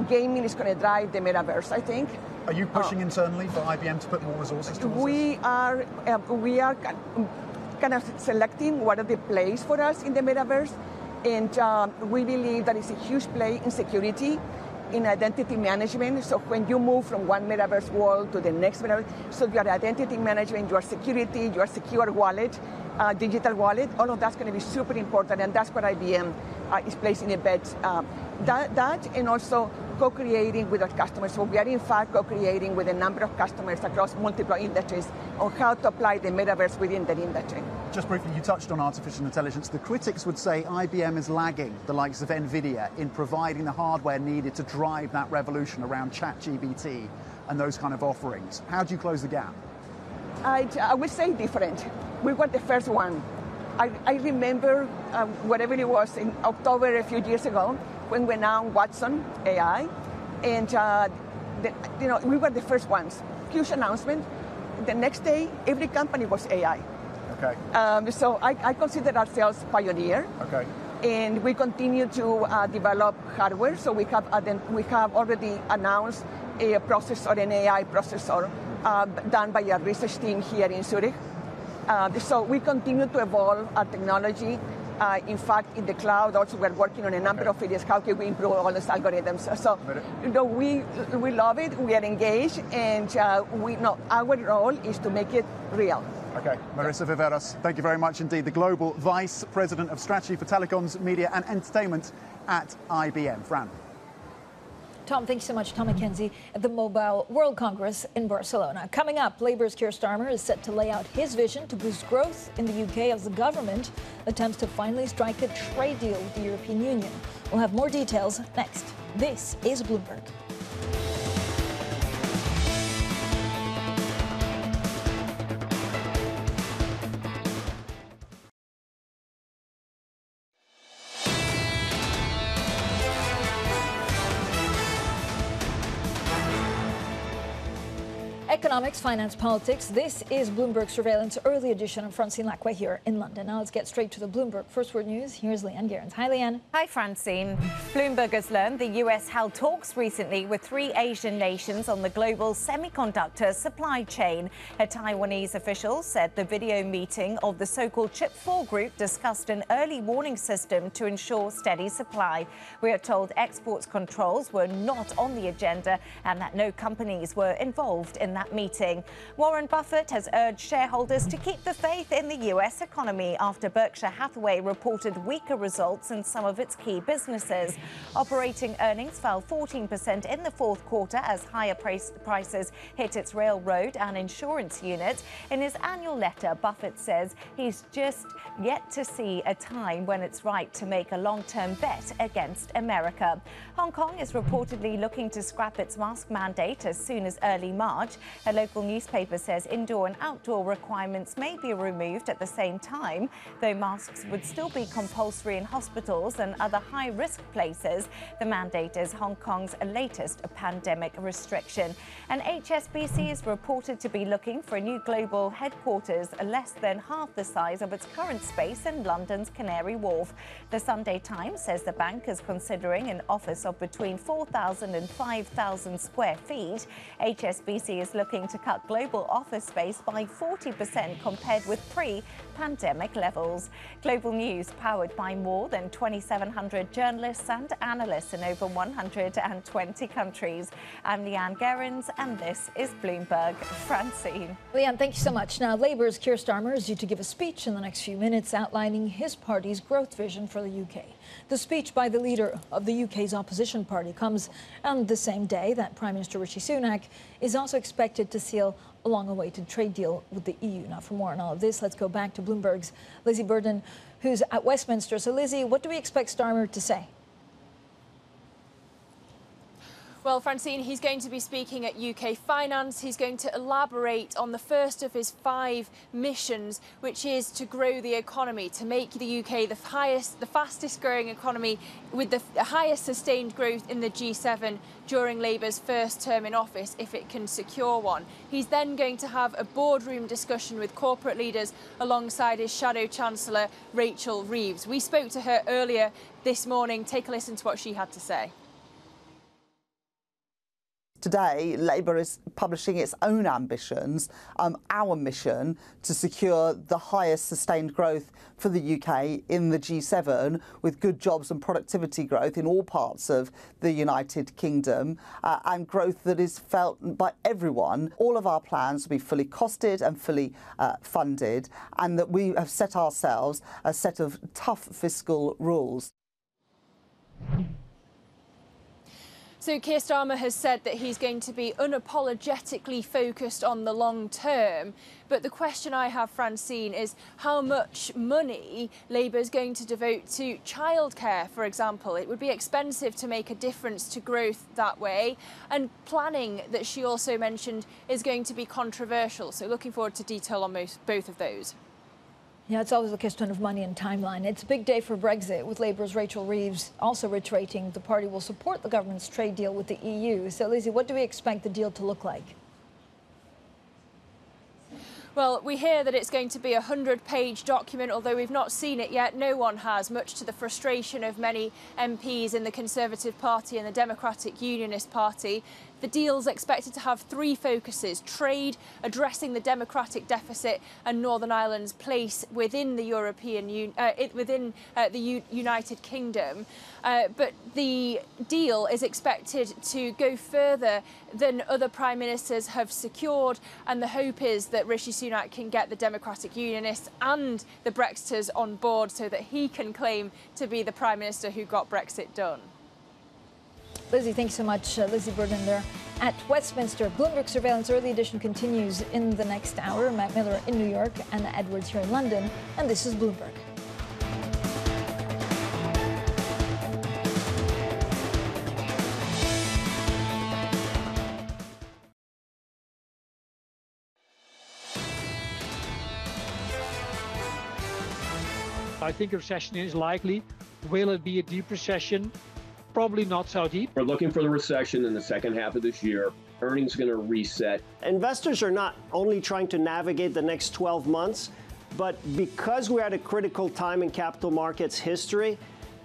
S13: Gaming is going to drive the metaverse, I think.
S12: Are you pushing internally for IBM to put more resources towards
S13: we are kind of selecting what are the plays for us in the metaverse, and we believe that it's a huge play in security, in identity management. So when you move from one metaverse world to the next metaverse, so your identity management, your security, your secure wallet, digital wallet, all of that's going to be super important, and that's what IBM is placing a bet. That and also co-creating with our customers. So we are in fact co-creating with a number of customers across multiple industries on how to apply the metaverse within their industry.
S12: Just briefly, you touched on artificial intelligence. The critics would say IBM is lagging the likes of NVIDIA in providing the hardware needed to drive that revolution around ChatGPT and those kind of offerings. How do you close the gap?
S13: I would say different. We were the first one. I remember whatever it was in October a few years ago when we announced Watson AI, and we were the first ones. Huge announcement. The next day, every company was AI.
S12: Okay.
S13: So I consider ourselves pioneer.
S12: Okay.
S13: And we continue to develop hardware. So we have already announced a processor, an AI processor, done by our research team here in Zurich. So we continue to evolve our technology. In fact, in the cloud, also we're working on a number of areas. How can we improve all these algorithms? So, we love it. We are engaged, and our role is to make it real.
S12: Okay, Marisa Viveros, thank you very much indeed. The Global Vice President of Strategy for Telecoms, Media and Entertainment at IBM. Fran.
S2: Tom, thanks so much. Tom Mackenzie at the Mobile World Congress in Barcelona. Coming up, Labour's Keir Starmer is set to lay out his vision to boost growth in the UK as the government attempts to finally strike a trade deal with the European Union. We'll have more details next. This is Bloomberg. Economics, finance, politics. This is Bloomberg Surveillance Early Edition. I'm Francine Lacqua here in London. Now let's get straight to the Bloomberg First Word News. Here's Leanne Gerrans. Hi, Leanne.
S14: Hi, Francine. Bloomberg has learned the US held talks recently with 3 Asian nations on the global semiconductor supply chain. A Taiwanese official said the video meeting of the so-called Chip 4 group discussed an early warning system to ensure steady supply. We are told exports controls were not on the agenda and that no companies were involved in that meeting. Warren Buffett has urged shareholders to keep the faith in the US economy after Berkshire Hathaway reported weaker results in some of its key businesses. Operating earnings fell 14% in the fourth quarter as higher prices hit its railroad and insurance unit. In his annual letter, Buffett says he's just yet to see a time when it's right to make a long-term bet against America. Hong Kong is reportedly looking to scrap its mask mandate as soon as early March. A local newspaper says indoor and outdoor requirements may be removed at the same time, though masks would still be compulsory in hospitals and other high-risk places. The mandate is Hong Kong's latest pandemic restriction. And HSBC is reported to be looking for a new global headquarters less than half the size of its current space in London's Canary Wharf. The Sunday Times says the bank is considering an office of between 4,000 and 5,000 square feet. HSBC is looking to cut global office space by 40% compared with pre-pandemic levels. Global news powered by more than 2,700 journalists and analysts in over 120 countries. I'm Leanne Gerrans, and this is Bloomberg. Francine.
S2: Leanne, thank you so much. Now, Labour's Keir Starmer is due to give a speech in the next few minutes outlining his party's growth vision for the UK. The speech by the leader of the UK's opposition party comes on the same day that Prime Minister Rishi Sunak is also expected to seal a long-awaited trade deal with the EU. Now, for more on all of this, let's go back to Bloomberg's Lizzie Burden, who's at Westminster. So, Lizzie, what do we expect Starmer to say?
S4: Well, Francine, he's going to be speaking at UK Finance. He's going to elaborate on the first of his 5 missions, which is to grow the economy, to make the UK the fastest growing economy with the highest sustained growth in the G7 during Labour's first term in office, if it can secure one. He's then going to have a boardroom discussion with corporate leaders alongside his Shadow Chancellor, Rachel Reeves. We spoke to her earlier this morning. Take a listen to what she had to say.
S3: Today, Labour is publishing its own ambitions, our mission to secure the highest sustained growth for the UK in the G7, with good jobs and productivity growth in all parts of the United Kingdom, and growth that is felt by everyone. All of our plans will be fully costed and fully funded, and that we have set ourselves a set of tough fiscal rules.
S4: So Keir Starmer has said that he's going to be unapologetically focused on the long term. But the question I have, Francine, is how much money Labour is going to devote to childcare, for example. It would be expensive to make a difference to growth that way. And planning, that she also mentioned, is going to be controversial. So looking forward to detail on both of those.
S2: Yeah, it's always a question of money and timeline. It's a big day for Brexit, with Labour's Rachel Reeves also reiterating the party will support the government's trade deal with the EU. So, Lizzie, what do we expect the deal to look like?
S4: Well, we hear that it's going to be a 100-page document, although we've not seen it yet. No one has, much to the frustration of many MPs in the Conservative Party and the Democratic Unionist Party. The deal's expected to have 3 focuses: trade, addressing the democratic deficit, and Northern Ireland's place within the United Kingdom. But the deal is expected to go further than other prime ministers have secured, and the hope is that Rishi Sunak can get the Democratic Unionists and the Brexiters on board so that he can claim to be the prime minister who got Brexit done.
S2: Lizzie, thanks so much. Lizzie Burden there at Westminster. Bloomberg Surveillance Early Edition continues in the next hour. Matt Miller in New York, Anna Edwards here in London, and this is Bloomberg.
S15: I think a recession is likely. Will it be a deep recession? Probably not so deep.
S16: We're looking for the recession in the second half of this year, earnings going to reset.
S17: Investors are not only trying to navigate the next 12 months, but because we're at a critical time in capital markets history,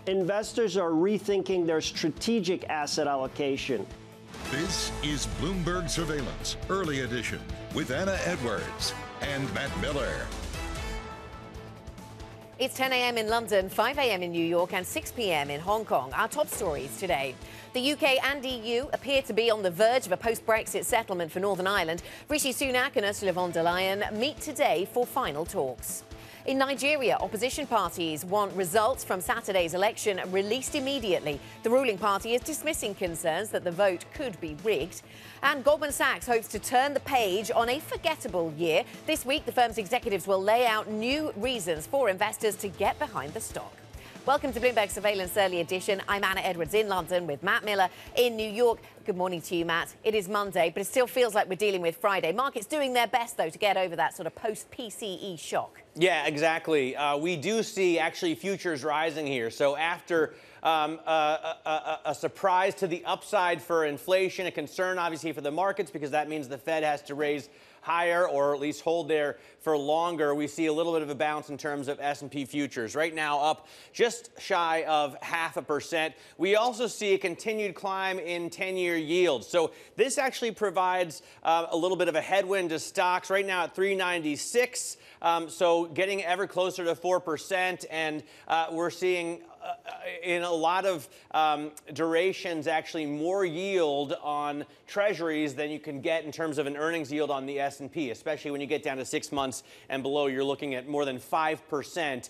S17: investors are rethinking their strategic asset allocation.
S1: This is Bloomberg Surveillance, Early Edition, with Anna Edwards and Matt Miller.
S18: It's 10 a.m. in London, 5 a.m. in New York, and 6 p.m. in Hong Kong. Our top stories today. The UK and EU appear to be on the verge of a post-Brexit settlement for Northern Ireland. Rishi Sunak and Ursula von der Leyen meet today for final talks. In Nigeria, opposition parties want results from Saturday's election released immediately. The ruling party is dismissing concerns that the vote could be rigged. And Goldman Sachs hopes to turn the page on a forgettable year. This week, the firm's executives will lay out new reasons for investors to get behind the stock. Welcome to Bloomberg Surveillance Early Edition. I'm Anna Edwards in London with Matt Miller in New York. Good morning to you, Matt. It is Monday, but it still feels like we're dealing with Friday. Markets doing their best, though, to get over that sort of post-PCE shock.
S19: Yeah, exactly. We do see actually futures rising here. So after a surprise to the upside for inflation, a concern obviously for the markets because that means the Fed has to raise higher or at least hold there for longer. We see a little bit of a bounce in terms of S&P futures. Right now up just shy of 0.5%. We also see a continued climb in 10-year yields. So this actually provides a little bit of a headwind to stocks. Right now at 396. So getting ever closer to 4%. And we're seeing in a lot of durations, actually more yield on treasuries than you can get in terms of an earnings yield on the S&P, especially when you get down to 6 months and below. You're looking at more than 5%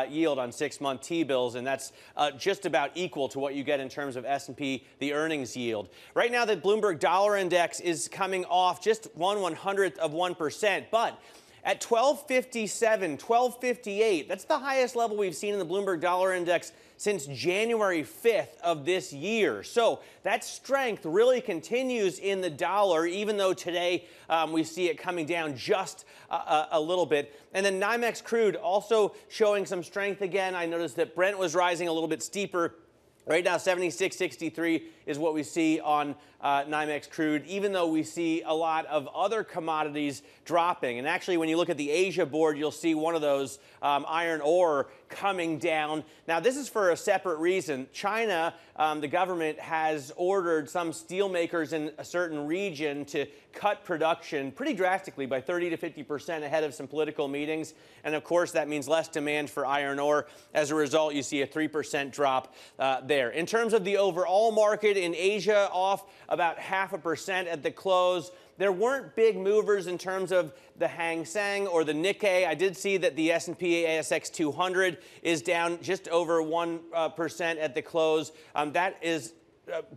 S19: yield on 6-month T-bills, and that's just about equal to what you get in terms of S&P, the earnings yield. Right now, the Bloomberg Dollar Index is coming off just 1/100th of 1%, but at 1257, 1258, that's the highest level we've seen in the Bloomberg Dollar Index since January 5th of this year. So that strength really continues in the dollar, even though today we see it coming down just a little bit. And then NYMEX crude also showing some strength again. I noticed that Brent was rising a little bit steeper. Right now, 76.63 is what we see on NYMEX crude, even though we see a lot of other commodities dropping. And actually, when you look at the Asia board, you'll see one of those, iron ore, coming down. Now, this is for a separate reason. China, the government, has ordered some steel makers in a certain region to cut production pretty drastically by 30 to 50% ahead of some political meetings. And of course, that means less demand for iron ore. As a result, you see a 3% drop there. In terms of the overall market in Asia, off about 0.5% at the close. There weren't big movers in terms of the Hang Seng or the Nikkei. I did see that the S&P ASX 200 is down just over 1% at the close. That is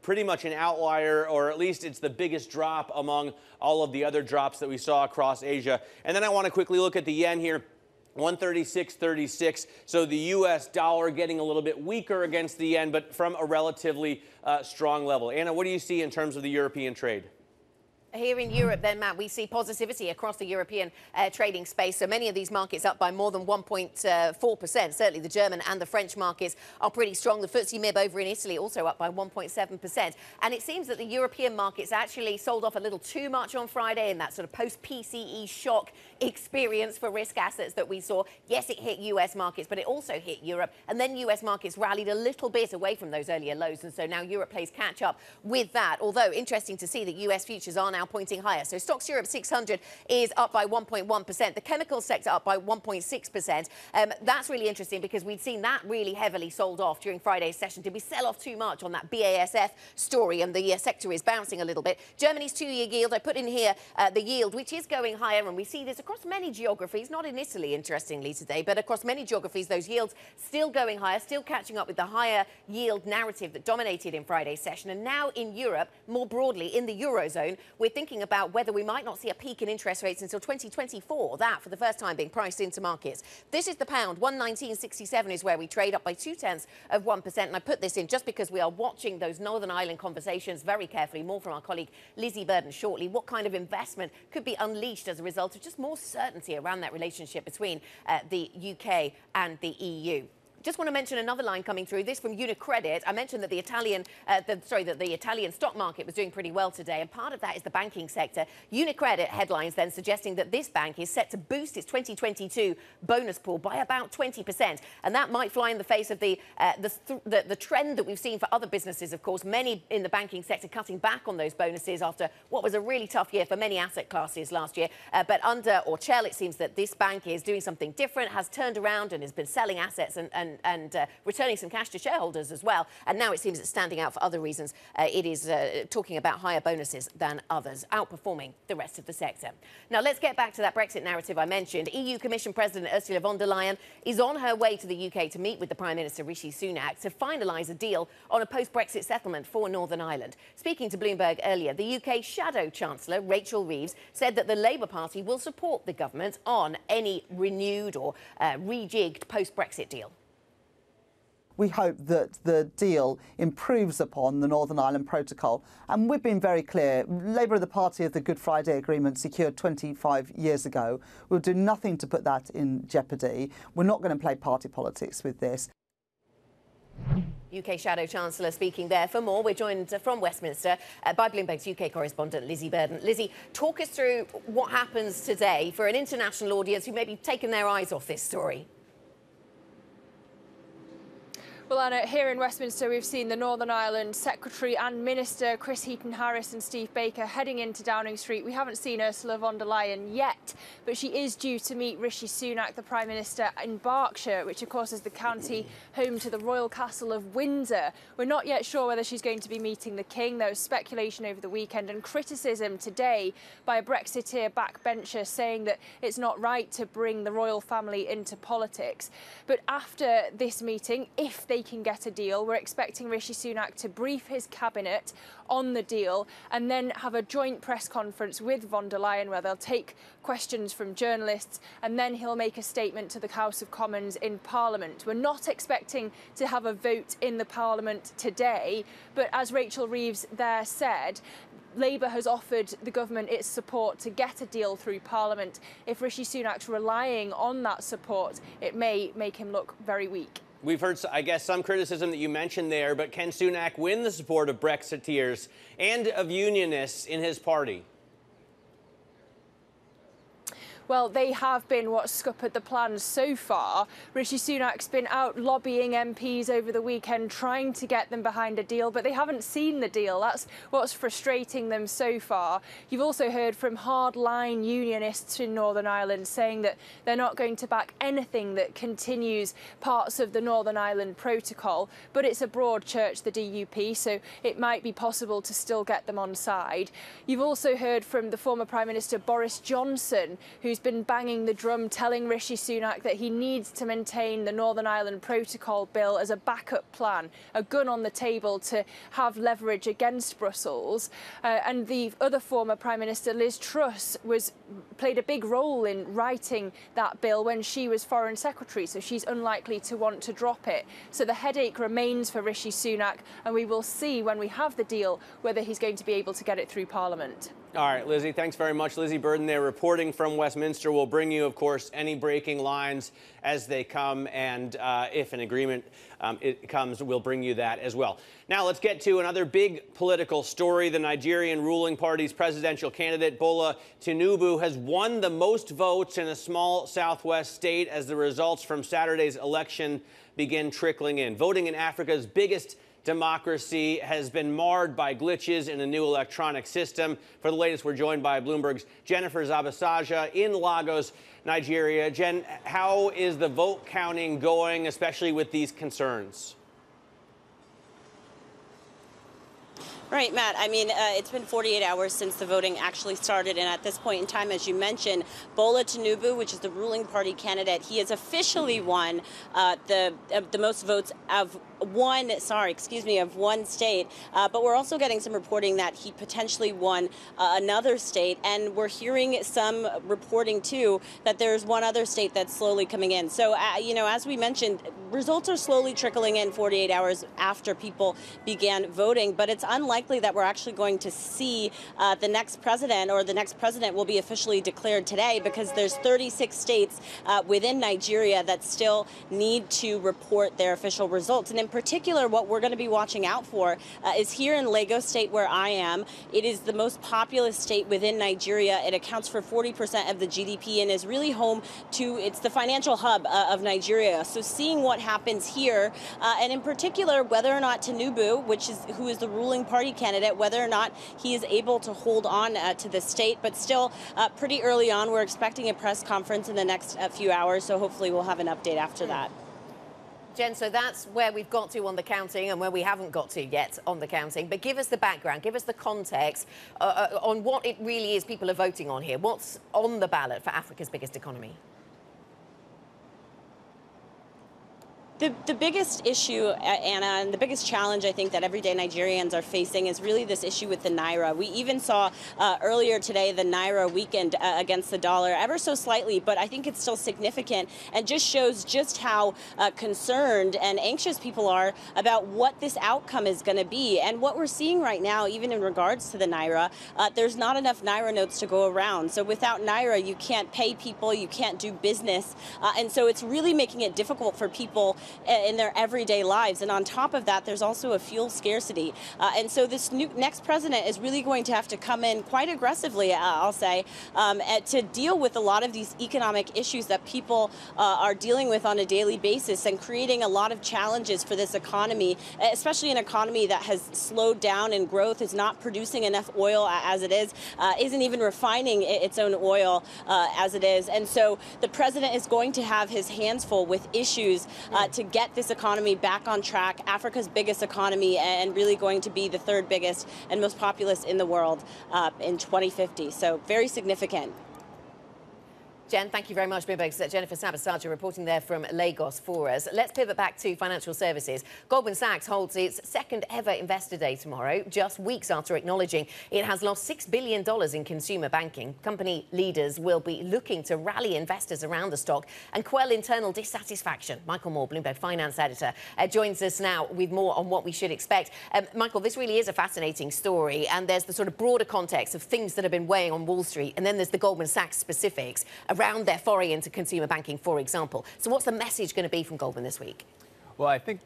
S19: pretty much an outlier, or at least it's the biggest drop among all of the other drops that we saw across Asia. And then I want to quickly look at the yen here. 136.36. So the U.S. dollar getting a little bit weaker against the yen, but from a relatively strong level. Anna, what do you see in terms of the European trade?
S18: Here in Europe, then, Matt, we see positivity across the European trading space. So many of these markets up by more than 1.4%. Certainly the German and the French markets are pretty strong. The FTSE MIB over in Italy also up by 1.7%. And it seems that the European markets actually sold off a little too much on Friday in that sort of post-PCE shock experience for risk assets that we saw. Yes, it hit US markets, but it also hit Europe. And then US markets rallied a little bit away from those earlier lows. And so now Europe plays catch up with that. Although interesting to see that US futures are now pointing higher. So Stocks Europe 600 is up by 1.1%. The chemicals sector up by 1.6%. That's really interesting because we'd seen that really heavily sold off during Friday's session. Did we sell off too much on that BASF story? And the sector is bouncing a little bit. Germany's 2-year yield, I put in here the yield, which is going higher. And we see this across many geographies, not in Italy, interestingly, today, but across many geographies, those yields still going higher, still catching up with the higher yield narrative that dominated in Friday's session. And now in Europe, more broadly in the Eurozone, we're thinking about whether we might not see a peak in interest rates until 2024. That, for the first time, being priced into markets. This is the pound. 119.67 is where we trade, up by 0.2%. And I put this in just because we are watching those Northern Ireland conversations very carefully. More from our colleague Lizzie Burden shortly. What kind of investment could be unleashed as a result of just more certainty around that relationship between the UK and the EU? Just want to mention another line coming through. This from UniCredit. I mentioned that the Italian stock market was doing pretty well today, and part of that is the banking sector. UniCredit headlines then suggesting that this bank is set to boost its 2022 bonus pool by about 20%, and that might fly in the face of the trend that we've seen for other businesses. Of course, many in the banking sector cutting back on those bonuses after what was a really tough year for many asset classes last year. But under Orcel, it seems that this bank is doing something different, has turned around and has been selling assets and returning some cash to shareholders as well. And now it seems it's standing out for other reasons. It is talking about higher bonuses than others, outperforming the rest of the sector. Now, let's get back to that Brexit narrative I mentioned. EU Commission President Ursula von der Leyen is on her way to the UK to meet with the Prime Minister Rishi Sunak to finalise a deal on a post-Brexit settlement for Northern Ireland. Speaking to Bloomberg earlier, the UK Shadow Chancellor, Rachel Reeves, said that the Labour Party will support the government on any renewed or rejigged post-Brexit deal.
S3: We hope that the deal improves upon the Northern Ireland Protocol. And we've been very clear. Labour are the party of the Good Friday Agreement secured 25 years ago. We'll do nothing to put that in jeopardy. We're not going to play party politics with this.
S18: UK Shadow Chancellor speaking there. For more, we're joined from Westminster by Bloomberg's UK correspondent Lizzie Burden. Lizzie, talk us through what happens today for an international audience who may be taken their eyes off this story.
S4: Well, Anna, here in Westminster, we've seen the Northern Ireland Secretary and Minister, Chris Heaton-Harris and Steve Baker, heading into Downing Street. We haven't seen Ursula von der Leyen yet, but she is due to meet Rishi Sunak, the Prime Minister, in Berkshire, which, of course, is the county home to the Royal Castle of Windsor. We're not yet sure whether she's going to be meeting the King. There was speculation over the weekend and criticism today by a Brexiteer backbencher saying that it's not right to bring the royal family into politics. But after this meeting, if they can get a deal, we're expecting Rishi Sunak to brief his cabinet on the deal and then have a joint press conference with von der Leyen where they'll take questions from journalists and then he'll make a statement to the House of Commons in Parliament. We're not expecting to have a vote in the Parliament today, but as Rachel Reeves there said, Labour has offered the government its support to get a deal through Parliament. If Rishi Sunak's relying on that support, it may make him look very weak.
S19: We've heard, I guess, some criticism that you mentioned there, but can Sunak win the support of Brexiteers and of unionists in his party?
S4: Well, they have been what scuppered the plans so far. Rishi Sunak's been out lobbying MPs over the weekend, trying to get them behind a deal, but they haven't seen the deal. That's what's frustrating them so far. You've also heard from hardline unionists in Northern Ireland saying that they're not going to back anything that continues parts of the Northern Ireland Protocol, but it's a broad church, the DUP, so it might be possible to still get them on side. You've also heard from the former Prime Minister Boris Johnson, who's been banging the drum, telling Rishi Sunak that he needs to maintain the Northern Ireland Protocol bill as a backup plan, a gun on the table to have leverage against Brussels. And the other former Prime Minister, Liz Truss, played a big role in writing that bill when she was Foreign Secretary, so she's unlikely to want to drop it. So the headache remains for Rishi Sunak, and we will see when we have the deal whether he's going to be able to get it through Parliament.
S19: All right, Lizzie, thanks very much. Lizzie Burden there reporting from Westminster. We'll bring you, of course, any breaking lines as they come, and if an agreement it comes, we'll bring you that as well. Now let's get to another big political story. The Nigerian ruling party's presidential candidate, Bola Tinubu, has won the most votes in a small southwest state as the results from Saturday's election begin trickling in. Voting in Africa's biggest democracy has been marred by glitches in a new electronic system. For the latest, we're joined by Bloomberg's Jennifer Zabasaja in Lagos, Nigeria. Jen, how is the vote counting going, especially with these concerns?
S9: Right, Matt. I mean, it's been 48 hours since the voting actually started. And at this point in time, as you mentioned, Bola Tinubu, which is the ruling party candidate, he has officially won the most votes of one state, but we're also getting some reporting that he potentially won another state, and we're hearing some reporting too that there's one other state that's slowly coming in. So, as we mentioned, results are slowly trickling in 48 hours after people began voting, but it's unlikely that we're actually going to see the next president, or the next president will be officially declared today, because there's 36 states within Nigeria that still need to report their official results. And in particular, what we're going to be watching out for is here in Lagos State, where I am. It is the most populous state within Nigeria. It accounts for 40% of the GDP and is really home to, it's the financial hub of Nigeria. So seeing what happens here, and in particular, whether or not Tinubu, who is the ruling party candidate, whether or not he is able to hold on to the state. But still, pretty early on, we're expecting a press conference in the next few hours, so hopefully we'll have an update after that.
S18: Jen, so that's where we've got to on the counting and where we haven't got to yet on the counting. But give us the background, give us the context on what it really is people are voting on here. What's on the ballot for Africa's biggest economy?
S9: The biggest issue, Anna, and the biggest challenge I think that everyday Nigerians are facing is really this issue with the Naira. We even saw earlier today the Naira weakened against the dollar ever so slightly, but I think it's still significant and just shows just how concerned and anxious people are about what this outcome is going to be. And what we're seeing right now, even in regards to the Naira, there's not enough Naira notes to go around. So without Naira, you can't pay people, you can't do business. And so it's really making it difficult for people in their everyday lives. And on top of that, there's also a fuel scarcity. And so this next president is really going to have to come in quite aggressively, I'll say, to deal with a lot of these economic issues that people are dealing with on a daily basis, and creating a lot of challenges for this economy, especially an economy that has slowed down in growth, is not producing enough oil as it is, isn't even refining its own oil as it is. And so the president is going to have his hands full with issues to get this economy back on track, Africa's biggest economy, and really going to be the third biggest and most populous in the world in 2050. So very significant.
S18: Jen, thank you very much. Bloomberg's Jennifer Sabasaja reporting there from Lagos for us. Let's pivot back to financial services. Goldman Sachs holds its second ever investor day tomorrow, just weeks after acknowledging it has lost $6 billion in consumer banking. Company leaders will be looking to rally investors around the stock and quell internal dissatisfaction. Michael Moore, Bloomberg finance editor, joins us now with more on what we should expect. Michael, this really is a fascinating story, and there's the sort of broader context of things that have been weighing on Wall Street, and then there's the Goldman Sachs specifics around their foray into consumer banking, for example. So what's the message going to be from Goldman this week?
S8: Well, I think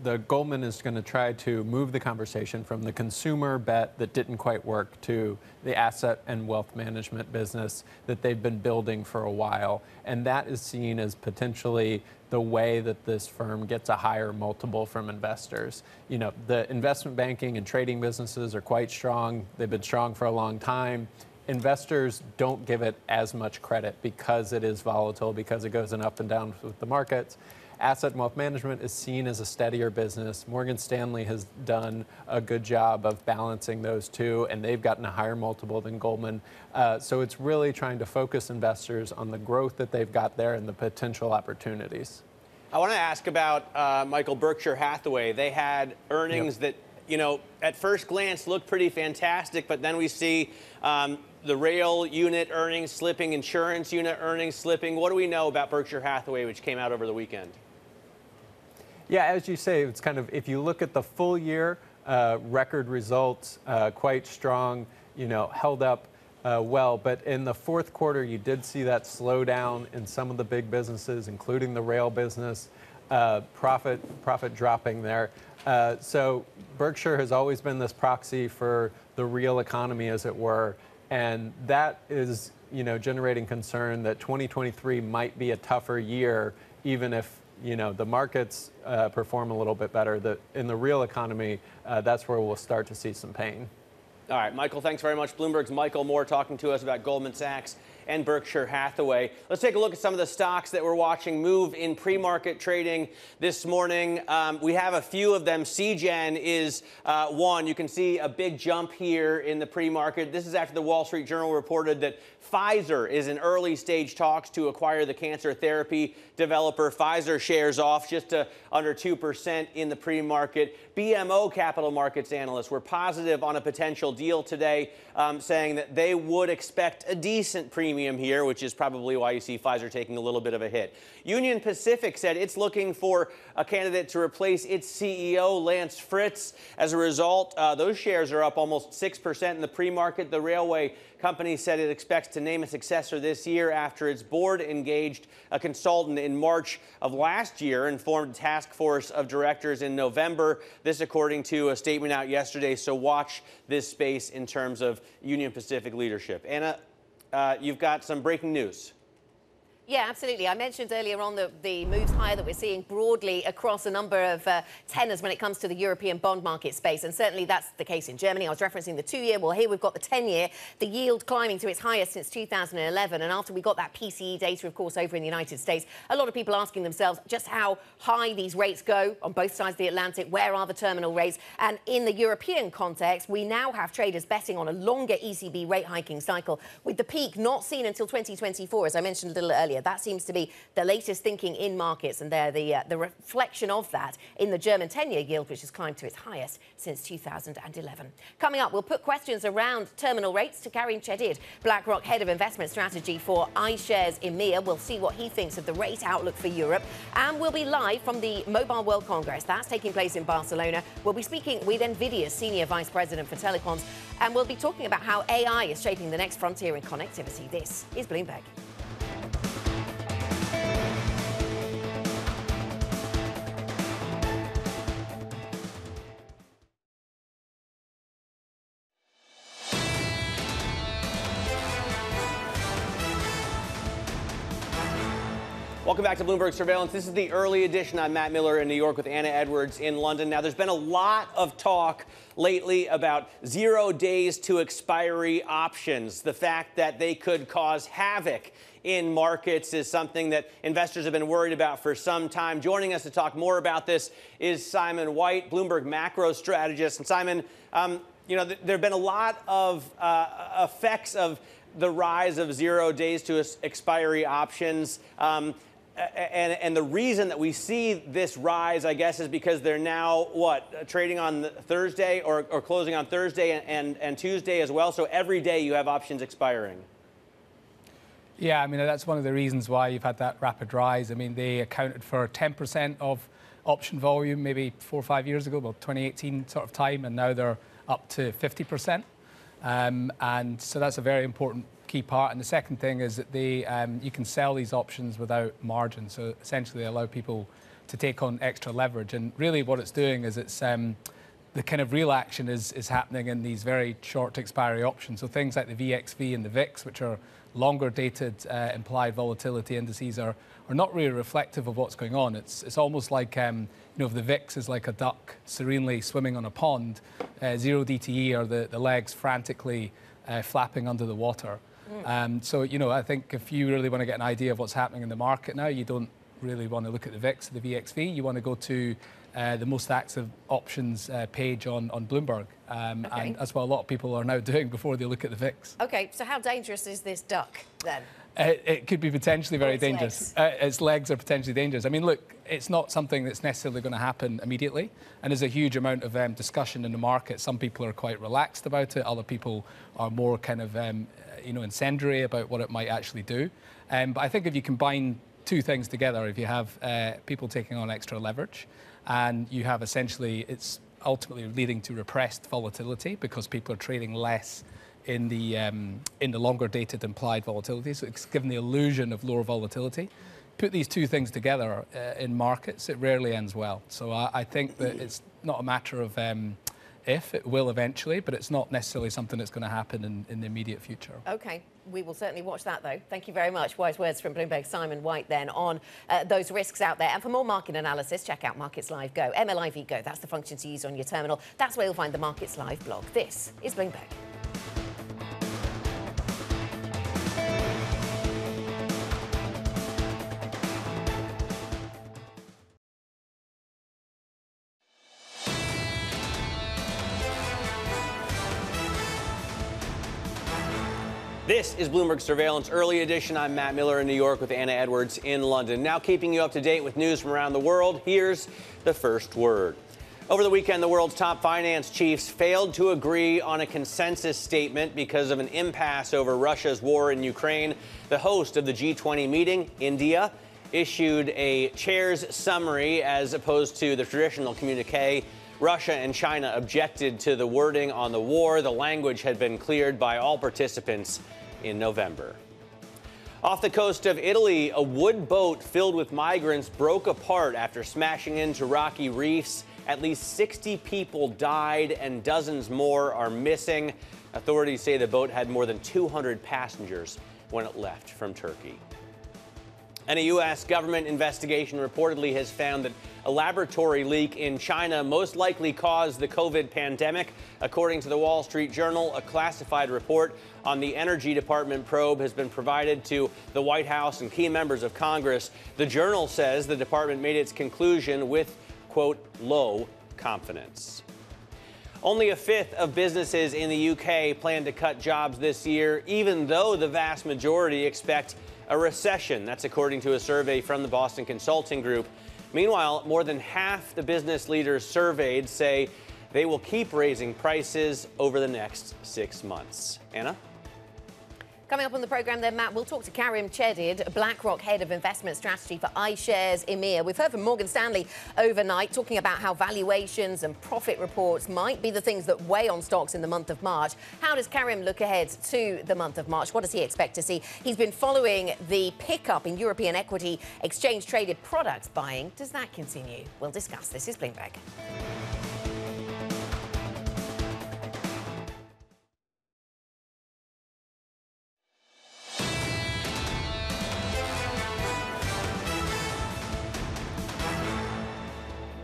S8: the Goldman is going to try to move the conversation from the consumer bet that didn't quite work to the asset and wealth management business that they've been building for a while. And that is seen as potentially the way that this firm gets a higher multiple from investors. You know, the investment banking and trading businesses are quite strong. They've been strong for a long time. Investors don't give it as much credit because it is volatile, because it goes up and down with the markets. Asset and wealth management is seen as a steadier business. Morgan Stanley has done a good job of balancing those two, and they've gotten a higher multiple than Goldman. So it's really trying to focus investors on the growth that they've got there and the potential opportunities.
S19: I want to ask about, Michael, Berkshire Hathaway. They had earnings that, you know, at first glance look pretty fantastic, but then we see the rail unit earnings slipping, insurance unit earnings slipping. What do we know about Berkshire Hathaway, which came out over the weekend?
S8: Yeah, as you say, it's kind of, if you look at the full year, record results, quite strong, you know, held up well. But in the fourth quarter, you did see that slow down in some of the big businesses, including the rail business, profit dropping there. So Berkshire has always been this proxy for the real economy, as it were. And that is, you know, generating concern that 2023 might be a tougher year, even if, you know, the markets perform a little bit better. In the real economy, that's where we'll start to see some pain.
S19: All right, Michael, thanks very much. Bloomberg's Michael Moore talking to us about Goldman Sachs and Berkshire Hathaway. Let's take a look at some of the stocks that we're watching move in pre-market trading this morning. We have a few of them. CGen is one. You can see a big jump here in the pre-market. This is after the Wall Street Journal reported that Pfizer is in early stage talks to acquire the cancer therapy developer. Pfizer shares off just under 2% in the pre-market. BMO capital markets analysts were positive on a potential deal today, saying that they would expect a decent premium here, which is probably why you see Pfizer taking a little bit of a hit. Union Pacific said it's looking for a candidate to replace its CEO, Lance Fritz. As a result, those shares are up almost 6% in the pre-market. The railway company said it expects to name a successor this year after its board engaged a consultant in March of last year and formed a task force of directors in November. This according to a statement out yesterday. So watch this space in terms of Union Pacific leadership. Anna, you've got some breaking news.
S18: Yeah, absolutely. I mentioned earlier on the moves higher that we're seeing broadly across a number of tenors when it comes to the European bond market space. And certainly that's the case in Germany. I was referencing the 2-year. Well, here we've got the 10-year, the yield climbing to its highest since 2011. And after we got that PCE data, of course, over in the United States, a lot of people asking themselves just how high these rates go on both sides of the Atlantic. Where are the terminal rates? And in the European context, we now have traders betting on a longer ECB rate hiking cycle, with the peak not seen until 2024, as I mentioned a little earlier. That seems to be the latest thinking in markets, and they're the reflection of that in the German 10-year yield, which has climbed to its highest since 2011. Coming up, we'll put questions around terminal rates to Karim Chedid, BlackRock Head of Investment Strategy for iShares EMEA. We'll see what he thinks of the rate outlook for Europe. And we'll be live from the Mobile World Congress. That's taking place in Barcelona. We'll be speaking with NVIDIA's Senior Vice President for Telecoms, and we'll be talking about how AI is shaping the next frontier in connectivity. This is Bloomberg.
S19: Welcome back to Bloomberg Surveillance. This is the early edition. I'm Matt Miller in New York with Anna Edwards in London. Now, there's been a lot of talk lately about 0 days to expiry options. The fact that they could cause havoc in markets is something that investors have been worried about for some time. Joining us to talk more about this is Simon White, Bloomberg macro strategist. And Simon, there have been a lot of effects of the rise of 0 days to expiry options. And the reason that we see this rise, I guess, is because they're now, trading on Thursday or closing on Thursday and Tuesday as well. So every day you have options expiring.
S16: Yeah, I mean, that's one of the reasons why you've had that rapid rise. I mean, they accounted for 10% of option volume maybe 4 or 5 years ago, well, 2018 sort of time, and now they're up to 50%. And so that's a very important key part. And the second thing is that you can sell these options without margin. So essentially allow people to take on extra leverage. And really what it's doing is it's the kind of real action is happening in these very short expiry options. So things like the VXV and the VIX, which are longer dated implied volatility indices, are not really reflective of what's going on. It's almost like, if the VIX is like a duck serenely swimming on a pond, 0 DTE are the legs frantically flapping under the water. So, I think if you really want to get an idea of what's happening in the market now, you don't really want to look at the VIX or the VXV. You want to go to the most active options page on Bloomberg. And that's what a lot of people are now doing before they look at the VIX.
S18: OK, so how dangerous is this duck then?
S16: It could be potentially very dangerous. Its legs are potentially dangerous. I mean, look, it's not something that's necessarily going to happen immediately. And there's a huge amount of discussion in the market. Some people are quite relaxed about it. Other people are more kind of, incendiary about what it might actually do. But I think if you combine two things together, if you have people taking on extra leverage, and you have essentially, it's ultimately leading to repressed volatility because people are trading less in the longer dated implied volatility. So it's given the illusion of lower volatility. Put these two things together in markets, it rarely ends well. So I think that it's not a matter of if, it will eventually, but it's not necessarily something that's going to happen in the immediate future.
S18: OK, we will certainly watch that, though. Thank you very much. Wise words from Bloomberg's Simon White then on those risks out there. And for more market analysis, check out Markets Live Go. MLIV Go, that's the function to use on your terminal. That's where you'll find the Markets Live blog. This is Bloomberg.
S19: This is Bloomberg Surveillance Early Edition. I'm Matt Miller in New York with Anna Edwards in London. Now keeping you up to date with news from around the world, here's the first word. Over the weekend, the world's top finance chiefs failed to agree on a consensus statement because of an impasse over Russia's war in Ukraine. The host of the G20 meeting, India, issued a chair's summary as opposed to the traditional communique. Russia and China objected to the wording on the war. The language had been cleared by all participants in November. Off the coast of Italy, a wood boat filled with migrants broke apart after smashing into rocky reefs. At least 60 people died and dozens more are missing. Authorities say the boat had more than 200 passengers when it left from Turkey. And a U.S. government investigation reportedly has found that a laboratory leak in China most likely caused the COVID pandemic. According to the Wall Street Journal, a classified report on the Energy Department probe has been provided to the White House and key members of Congress. The Journal says the department made its conclusion with, quote, low confidence. Only a fifth of businesses in the UK plan to cut jobs this year, even though the vast majority expect a recession. That's according to a survey from the Boston Consulting Group. Meanwhile, more than half the business leaders surveyed say they will keep raising prices over the next 6 months. Anna?
S18: Coming up on the programme then, Matt, we'll talk to Karim Chedid, BlackRock Head of Investment Strategy for iShares EMEA. We've heard from Morgan Stanley overnight talking about how valuations and profit reports might be the things that weigh on stocks in the month of March. How does Karim look ahead to the month of March? What does he expect to see? He's been following the pickup in European equity exchange-traded products buying. Does that continue? We'll discuss. This is Bloomberg.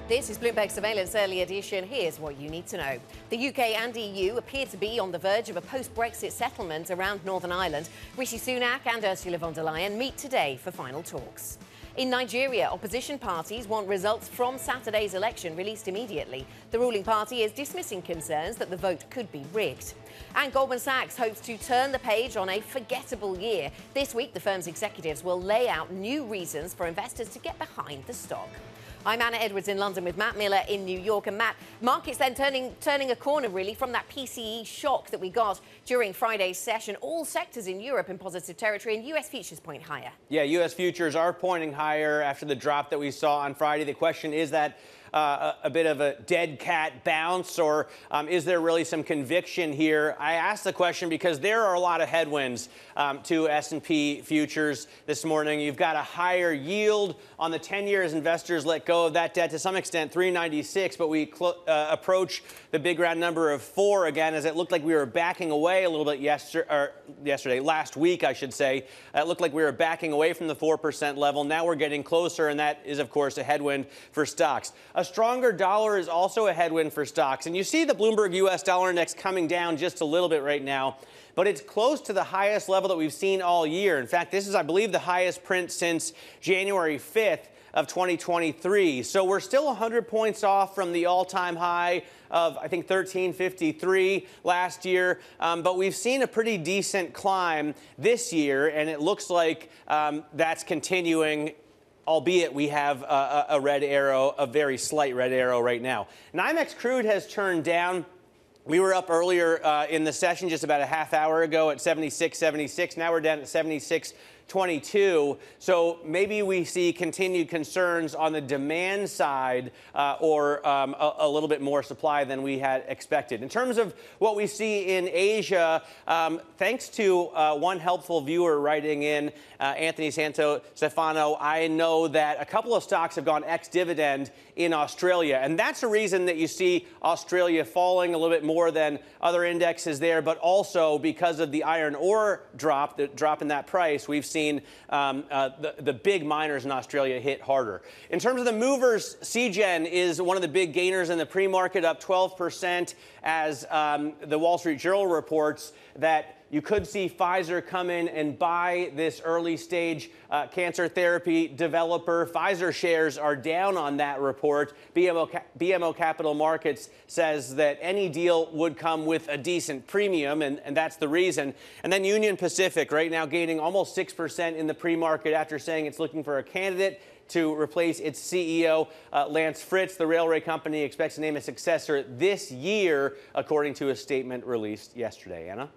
S18: This is Bloomberg Surveillance Early Edition. Here's what you need to know. The UK and EU appear to be on the verge of a post-Brexit settlement around Northern Ireland. Rishi Sunak and Ursula von der Leyen meet today for final talks. In Nigeria, opposition parties want results from Saturday's election released immediately. The ruling party is dismissing concerns that the vote could be rigged. And Goldman Sachs hopes to turn the page on a forgettable year. This week, the firm's executives will lay out new reasons for investors to get behind the stock. I'm Anna Edwards in London with Matt Miller in New York. And Matt, markets then turning a corner really from that PCE shock that we got during Friday's session. All sectors in Europe in positive territory, and US futures point higher.
S19: Yeah, US futures are pointing higher after the drop that we saw on Friday. The question is that a bit of a dead cat bounce, or is there really some conviction here? I ask the question because there are a lot of headwinds to S&P futures this morning. You've got a higher yield on the 10 years. Investors let go of that debt to some extent, 396, but we approach the big round number of 4 again, as it looked like we were backing away a little bit last week, I should say. It looked like we were backing away from the 4% level. Now we're getting closer, and that is, of course, a headwind for stocks. A stronger dollar is also a headwind for stocks. And you see the Bloomberg U.S. Dollar Index coming down just a little bit right now, but it's close to the highest level that we've seen all year. In fact, this is, I believe, the highest print since January 5th of 2023. So we're still 100 points off from the all-time high of, I think, 1353 last year. But we've seen a pretty decent climb this year, and it looks like that's continuing, albeit we have a red arrow, a very slight red arrow right now. NYMEX crude has turned down We were up earlier in the session just about a half hour ago at 76.76. Now we're down at 76.22. So maybe we see continued concerns on the demand side or a little bit more supply than we had expected. In terms of what we see in Asia, thanks to one helpful viewer writing in, Anthony Stefano, I know that a couple of stocks have gone ex-dividend in Australia. And that's a reason that you see Australia falling a little bit more than other indexes there, but also because of the iron ore drop, the drop in that price, we've seen the big miners in Australia hit harder. In terms of the movers, CGen is one of the big gainers in the pre-market, up 12% as the Wall Street Journal reports that you could see Pfizer come in and buy this early stage cancer therapy developer. Pfizer shares are down on that report. BMO Capital Markets says that any deal would come with a decent premium, and that's the reason. And then Union Pacific right now gaining almost 6% in the pre-market after saying it's looking for a candidate to replace its CEO, Lance Fritz. The railway company expects to name a successor this year, according to a statement released yesterday. Anna?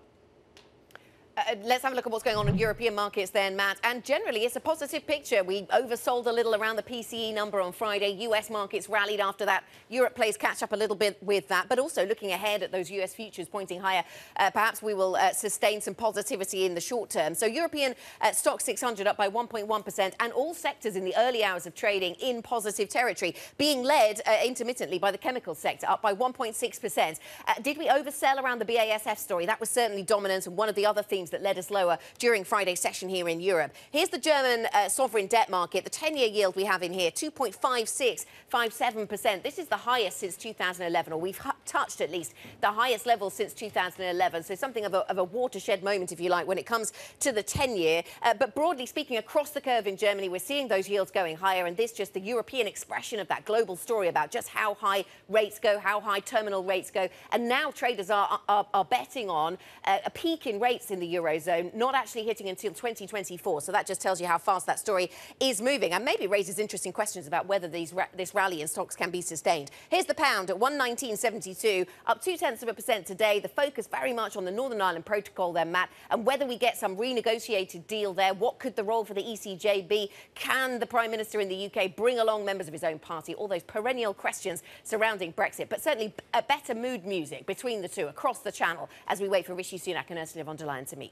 S18: Let's have a look at what's going on in European markets then, Matt. And generally, it's a positive picture. We oversold a little around the PCE number on Friday. US markets rallied after that. Europe plays catch up a little bit with that. But also looking ahead at those US futures pointing higher, perhaps we will sustain some positivity in the short term. So European stock 600 up by 1.1%, and all sectors in the early hours of trading in positive territory, being led intermittently by the chemical sector, up by 1.6%. Did we oversell around the BASF story? That was certainly dominant, and one of the other themes that led us lower during Friday's session here in Europe. Here's the German sovereign debt market. The 10-year yield we have in here, 2.5657%. This is the highest since 2011, or we've touched at least the highest level since 2011. So something of a watershed moment, if you like, when it comes to the 10-year. But broadly speaking, across the curve in Germany, we're seeing those yields going higher, and this just the European expression of that global story about just how high rates go, how high terminal rates go. And now traders are betting on a peak in rates in the Eurozone, not actually hitting until 2024. So that just tells you how fast that story is moving, and maybe raises interesting questions about whether this rally in stocks can be sustained. Here's the pound at 119.72, up 0.2% today. The focus very much on the Northern Ireland Protocol there, Matt, and whether we get some renegotiated deal there. What could the role for the ECJ be? Can the Prime Minister in the UK bring along members of his own party? All those perennial questions surrounding Brexit, but certainly a better mood music between the two across the channel as we wait for Rishi Sunak and Ursula von der Leyen to meet.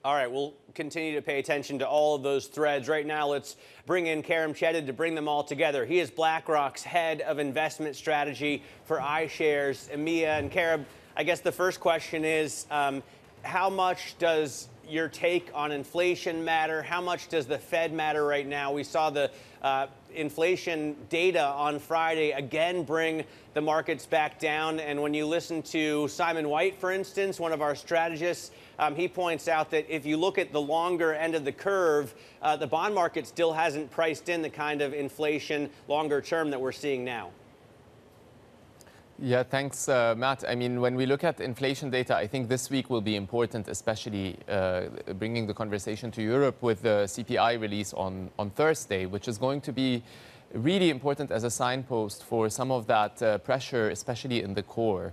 S19: All right, we'll continue to pay attention to all of those threads. Right now, let's bring in Karim Chedid to bring them all together. He is BlackRock's head of investment strategy for iShares EMEA. And Karim, I guess the first question is, how much does your take on inflation matter? How much does the Fed matter right now? We saw the inflation data on Friday again bring the markets back down. And when you listen to Simon White, for instance, one of our strategists, he points out that if you look at the longer end of the curve, the bond market still hasn't priced in the kind of inflation longer term that we're seeing now.
S20: Yeah, thanks, Matt. I mean, when we look at inflation data, I think this week will be important, especially bringing the conversation to Europe with the CPI release on Thursday, which is going to be really important as a signpost for some of that pressure, especially in the core.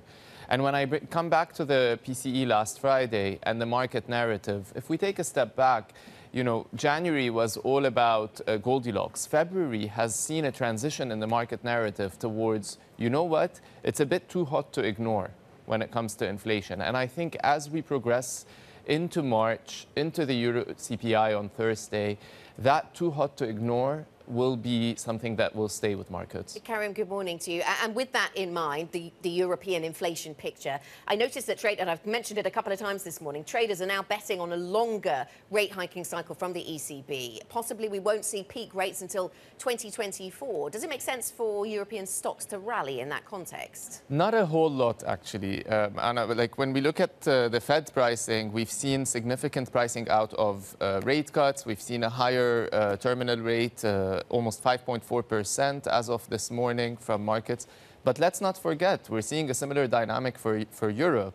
S20: And when I come back to the PCE last Friday and the market narrative, if we take a step back, you know, January was all about Goldilocks. February has seen a transition in the market narrative towards, you know what, it's a bit too hot to ignore when it comes to inflation. And I think as we progress into March, into the Euro CPI on Thursday, that too hot to ignore will be something that will stay with markets.
S18: Karim, good morning to you. And with that in mind, the European inflation picture, I noticed that and I've mentioned it a couple of times this morning, traders are now betting on a longer rate hiking cycle from the ECB. Possibly we won't see peak rates until 2024. Does it make sense for European stocks to rally in that context?
S20: Not a whole lot, actually. Anna, like when we look at the Fed pricing, we've seen significant pricing out of rate cuts. We've seen a higher terminal rate, almost 5.4% as of this morning from markets. But let's not forget, we're seeing a similar dynamic for Europe.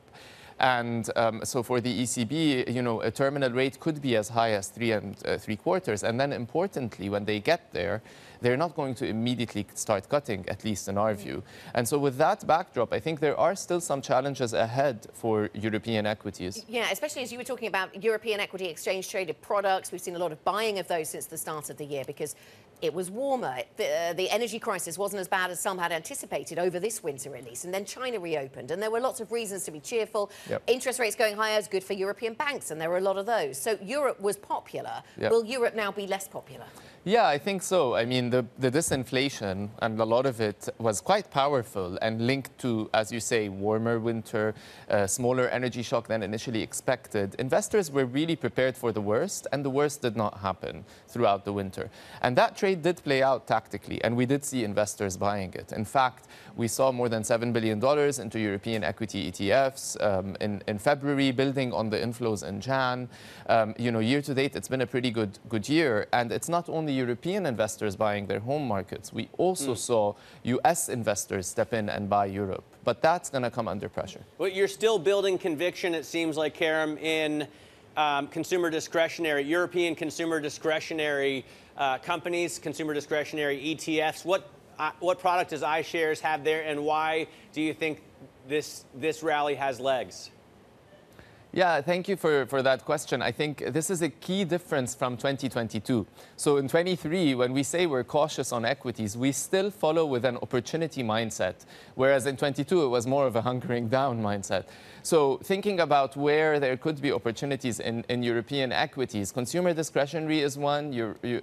S20: And so for the ECB, you know, a terminal rate could be as high as 3 3/4. And then importantly, when they get there, they're not going to immediately start cutting, at least in our view. And so with that backdrop, I think there are still some challenges ahead for European equities.
S18: Yeah, especially as you were talking about European equity exchange traded products. We've seen a lot of buying of those since the start of the year because it was warmer. The energy crisis wasn't as bad as some had anticipated over this winter, at least. And then China reopened, and there were lots of reasons to be cheerful.
S20: Yep.
S18: Interest rates going higher is good for European banks, and there were a lot of those. So Europe was popular.
S20: Yep.
S18: Will Europe now be less popular?
S20: Yeah, I think so. I mean, the disinflation, and a lot of it was quite powerful and linked to, as you say, warmer winter, smaller energy shock than initially expected. Investors were really prepared for the worst, and the worst did not happen throughout the winter. And that trade did play out tactically, and we did see investors buying it. In fact, we saw more than $7 billion into European equity ETFs in February, building on the inflows in Jan. You know, year to date, it's been a pretty good year, and it's not only European investors buying their home markets. We also saw US investors step in and buy Europe. But that's going to come under pressure.
S19: Well, you're still building conviction, it seems like, Karim, in consumer discretionary, European consumer discretionary companies, consumer discretionary ETFs. What product does iShares have there, and why do you think this rally has legs?
S20: Yeah, thank you for that question. I think this is a key difference from 2022. So in 23, when we say we're cautious on equities, we still follow with an opportunity mindset, whereas in 22, it was more of a hunkering down mindset. So thinking about where there could be opportunities in European equities, consumer discretionary is one,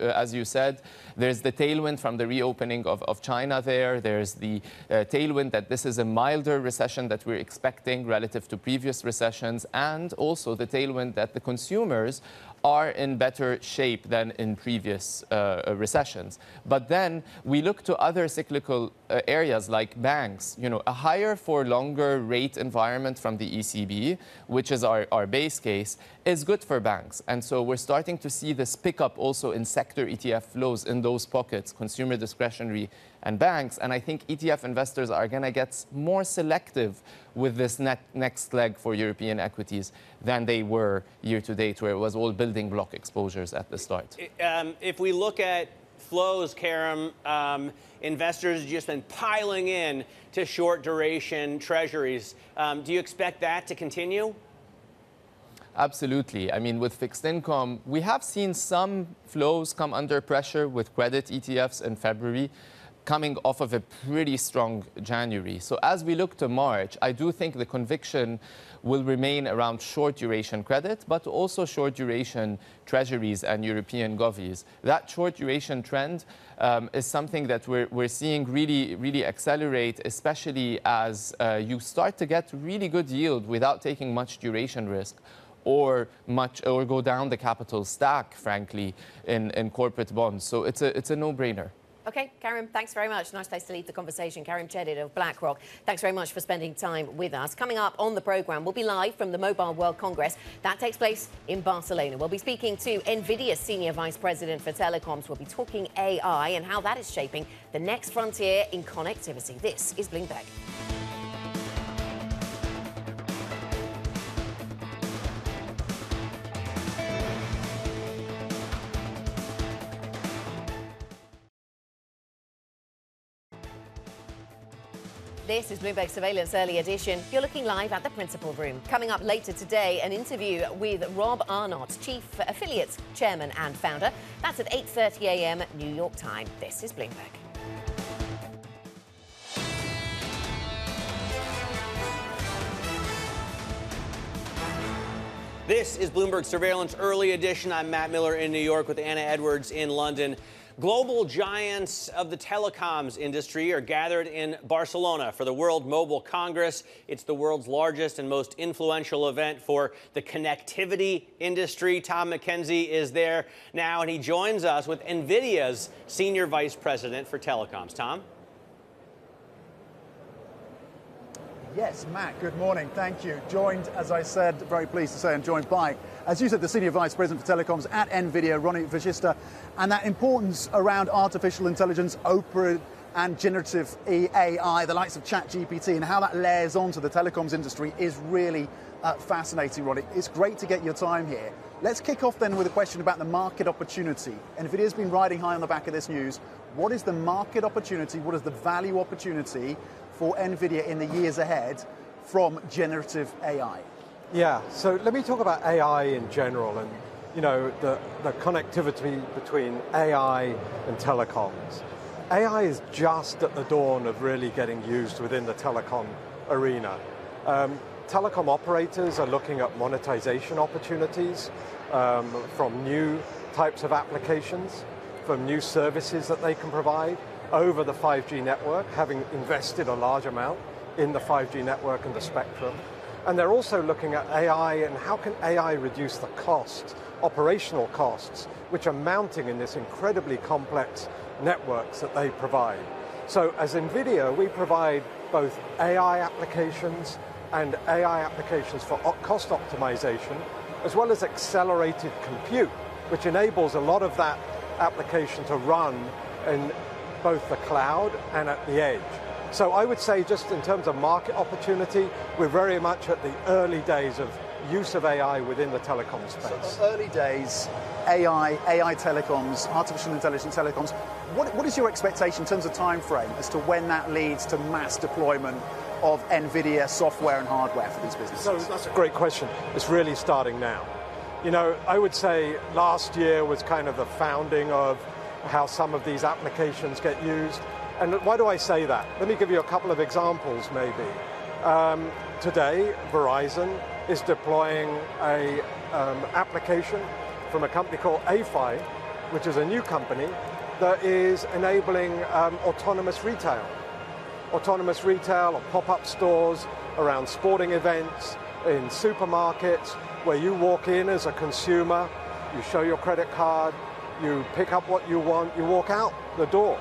S20: as you said. There's the tailwind from the reopening of China there. There's the tailwind that this is a milder recession that we're expecting relative to previous recessions, and also the tailwind that the consumers are in better shape than in previous recessions. But then we look to other cyclical areas like banks. You know, a higher for longer rate environment from the ECB, which is our base case, is good for banks. And so we're starting to see this pickup also in sector ETF flows in those pockets, consumer discretionary and banks. And I think ETF investors are going to get more selective with this next leg for European equities than they were year to date, where it was all building block exposures at the start.
S19: If we look at flows, Karim, investors have just been piling in to short duration treasuries. Do you expect that to continue?
S20: Absolutely. I mean, with fixed income, we have seen some flows come under pressure with credit ETFs in February, coming off of a pretty strong January. So as we look to March, I do think the conviction will remain around short duration credit, but also short duration treasuries and European govies. That short duration trend is something that we're seeing really accelerate, especially as you start to get really good yield without taking much duration risk or go down the capital stack, frankly, in corporate bonds. So it's a no-brainer.
S18: Okay, Karim, thanks very much. Nice place to leave the conversation. Karim Chedid of BlackRock, thanks very much for spending time with us. Coming up on the programme, we'll be live from the Mobile World Congress. That takes place in Barcelona. We'll be speaking to NVIDIA Senior Vice President for Telecoms. We'll be talking AI and how that is shaping the next frontier in connectivity. This is Bloomberg. This is Bloomberg Surveillance Early Edition. You're looking live at the Principal Room. Coming up later today, an interview with Rob Arnott, Chief Affiliates Chairman and Founder. That's at 8:30 a.m. New York time. This is Bloomberg.
S19: This is Bloomberg Surveillance Early Edition. I'm Matt Miller in New York with Anna Edwards in London. Global giants of the telecoms industry are gathered in Barcelona for the World Mobile Congress. It's the world's largest and most influential event for the connectivity industry. Tom Mackenzie is there now, and he joins us with NVIDIA's Senior Vice President for Telecoms. Tom?
S12: Yes, Matt, good morning. Thank you. Joined, as I said, very pleased to say I'm joined by, as you said, the Senior Vice President for Telecoms at NVIDIA, Ronnie Vasishta, and that importance around artificial intelligence, and generative AI, the likes of ChatGPT, and how that layers onto the telecoms industry is really fascinating, Ronnie. It's great to get your time here. Let's kick off then with a question about the market opportunity. NVIDIA's been riding high on the back of this news. What is the market opportunity? What is the value opportunity for NVIDIA in the years ahead from generative AI?
S21: Yeah, so let me talk about AI in general and, you know, the connectivity between AI and telecoms. AI is just at the dawn of really getting used within the telecom arena. Telecom operators are looking at monetization opportunities from new types of applications, from new services that they can provide over the 5G network, having invested a large amount in the 5G network and the spectrum. And they're also looking at AI and how can AI reduce the costs, operational costs, which are mounting in this incredibly complex networks that they provide. So as NVIDIA, we provide both AI applications and AI applications for cost optimization, as well as accelerated compute, which enables a lot of that application to run in both the cloud and at the edge. So I would say just in terms of market opportunity, we're very much at the early days of use of AI within the telecom space.
S12: So early days, AI telecoms, artificial intelligence telecoms. What is your expectation in terms of time frame as to when that leads to mass deployment of NVIDIA software and hardware for these businesses?
S21: So that's a great question. It's really starting now. You know, I would say last year was kind of the founding of how some of these applications get used. And why do I say that? Let me give you a couple of examples maybe. Today, Verizon is deploying a application from a company called AFI, which is a new company that is enabling autonomous retail. Autonomous retail or pop-up stores around sporting events, in supermarkets, where you walk in as a consumer, you show your credit card, you pick up what you want, you walk out the door.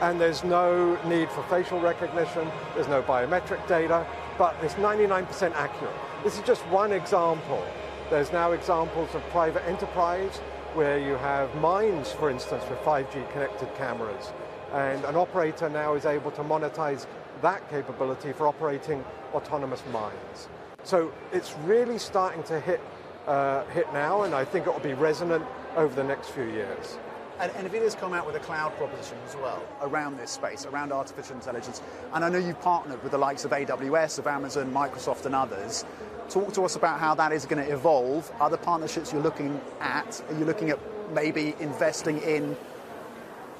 S21: And there's no need for facial recognition, there's no biometric data, but it's 99% accurate. This is just one example. There's now examples of private enterprise where you have mines, for instance, with 5G connected cameras. And an operator now is able to monetize that capability for operating autonomous mines. So it's really starting to hit now, and I think it will be resonant over the next few years.
S12: And NVIDIA's come out with a cloud proposition as well around this space, around artificial intelligence. And I know you've partnered with the likes of AWS, of Amazon, Microsoft and others. Talk to us about how that is going to evolve. Other partnerships you're looking at? Are you looking at maybe investing in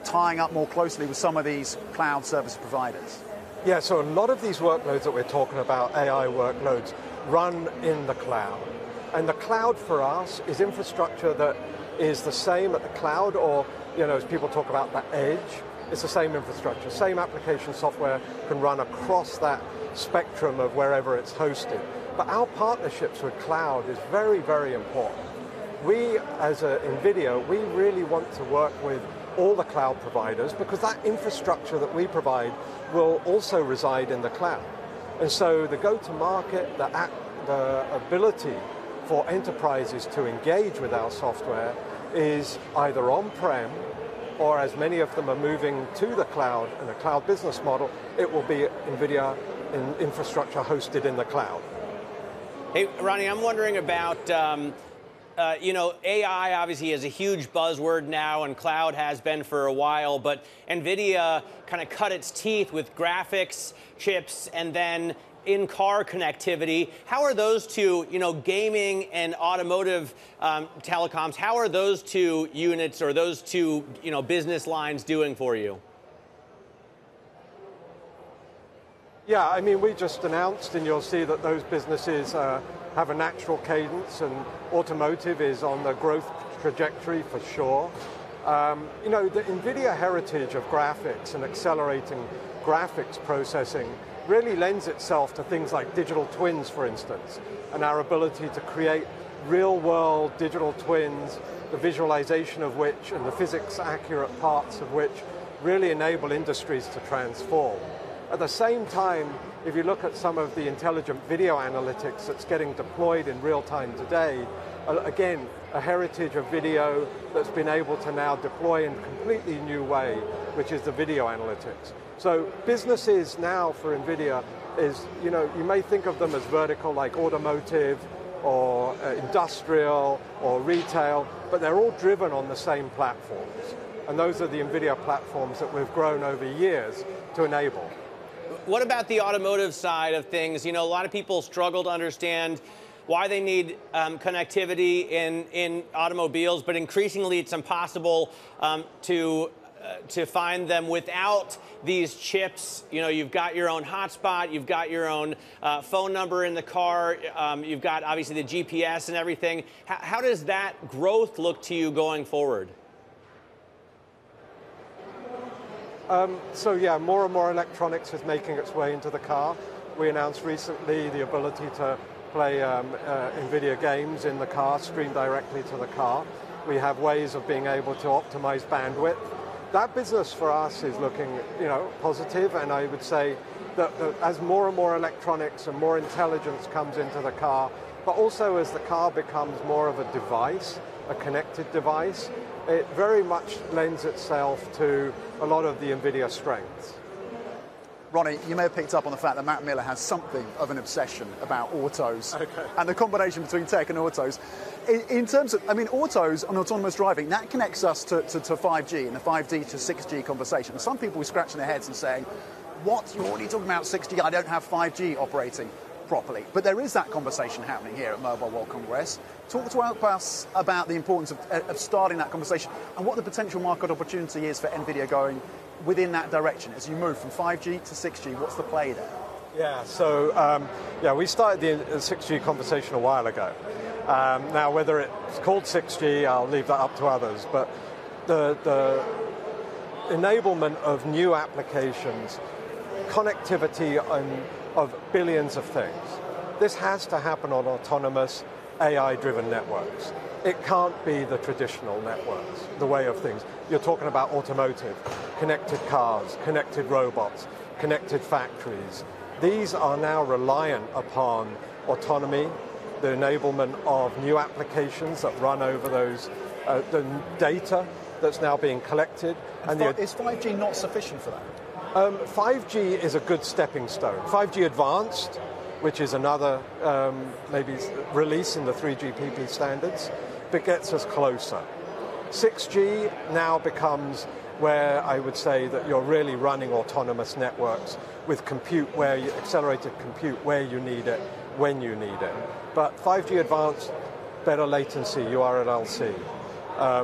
S12: tying up more closely with some of these cloud service providers?
S21: Yeah, so a lot of these workloads that we're talking about, AI workloads, run in the cloud. And the cloud for us is infrastructure that is the same at the cloud, or, you know, as people talk about the edge, it's the same infrastructure. Same application software can run across that spectrum of wherever it's hosted. But our partnerships with cloud is very, very important. We, as NVIDIA, we really want to work with all the cloud providers because that infrastructure that we provide will also reside in the cloud. And so the go-to-market, the ability for enterprises to engage with our software is either on-prem, or as many of them are moving to the cloud in a cloud business model, it will be NVIDIA infrastructure hosted in the cloud.
S19: Hey, Ronnie, I'm wondering about, you know, AI obviously is a huge buzzword now, and cloud has been for a while, but NVIDIA kind of cut its teeth with graphics chips and then in-car connectivity. How are those two, you know, gaming and automotive telecoms, how are those two units or those two, you know, business lines doing for you?
S21: Yeah, I mean, we just announced, and you'll see that those businesses have a natural cadence, and automotive is on the growth trajectory for sure. You know, the NVIDIA heritage of graphics and accelerating graphics processing really lends itself to things like digital twins, for instance, and our ability to create real-world digital twins, the visualization of which and the physics-accurate parts of which really enable industries to transform. At the same time, if you look at some of the intelligent video analytics that's getting deployed in real time today, again, a heritage of video that's been able to now deploy in a completely new way, which is the video analytics. So businesses now for NVIDIA is, you know, you may think of them as vertical like automotive or industrial or retail, but they're all driven on the same platforms. And those are the NVIDIA platforms that we've grown over years to enable.
S19: What about the automotive side of things? You know, a lot of people struggle to understand why they need connectivity in automobiles, but increasingly it's impossible to find them without these chips. You know, you've got your own hotspot, you've got your own phone number in the car, you've got obviously the GPS and everything. How does that growth look to you going forward?
S21: So yeah, more and more electronics is making its way into the car. We announced recently the ability to play NVIDIA games in the car, stream directly to the car. We have ways of being able to optimize bandwidth. That business for us is looking, you know, positive, and I would say that as more and more electronics and more intelligence comes into the car, but also as the car becomes more of a device, a connected device, it very much lends itself to a lot of the NVIDIA strengths.
S12: Ronnie, you may have picked up on the fact that Matt Miller has something of an obsession about autos and the combination between tech and autos. In terms of, I mean, autos and autonomous driving, that connects us to 5G and the 5G to 6G conversation. And some people are scratching their heads and saying, what, you're already talking about 6G, I don't have 5G operating properly. But there is that conversation happening here at Mobile World Congress. Talk to us about the importance of starting that conversation and what the potential market opportunity is for NVIDIA going within that direction as you move from 5G to 6G. What's the play there?
S21: Yeah, so we started the 6G conversation a while ago. Now, whether it's called 6G, I'll leave that up to others, but the enablement of new applications, connectivity of billions of things, this has to happen on autonomous AI-driven networks. It can't be the traditional networks, the way of things. You're talking about automotive, connected cars, connected robots, connected factories. These are now reliant upon autonomy, the enablement of new applications that run over those, the data that's now being collected.
S12: And is 5G not sufficient for that?
S21: 5G is a good stepping stone. 5G Advanced, which is another maybe release in the 3GPP standards, but gets us closer. 6G now becomes where I would say that you're really running autonomous networks with compute where you, accelerated compute where you need it, when you need it. But 5G Advanced, better latency, URLLC,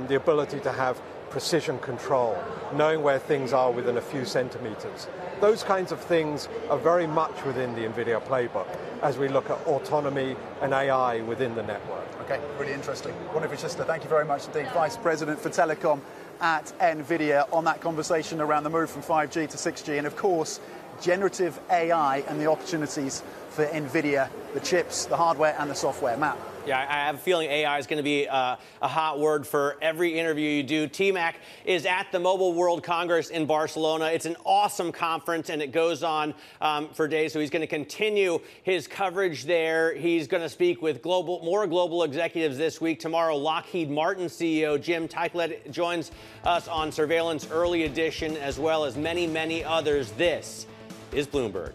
S21: the ability to have precision control, knowing where things are within a few centimeters. Those kinds of things are very much within the NVIDIA playbook as we look at autonomy and AI within the network.
S12: Okay, really interesting. Ronnie Vasishta, thank you very much indeed. Vice President for Telecom at NVIDIA on that conversation around the move from 5G to 6G and, of course, generative AI and the opportunities for NVIDIA, the chips, the hardware and the software. Matt.
S19: Yeah, I have a feeling AI is going to be a hot word for every interview you do. T-Mac is at the Mobile World Congress in Barcelona. It's an awesome conference, and it goes on for days, so he's going to continue his coverage there. He's going to speak with more global executives this week. Tomorrow, Lockheed Martin CEO Jim Taiclet joins us on Surveillance Early Edition, as well as many, many others. This is Bloomberg.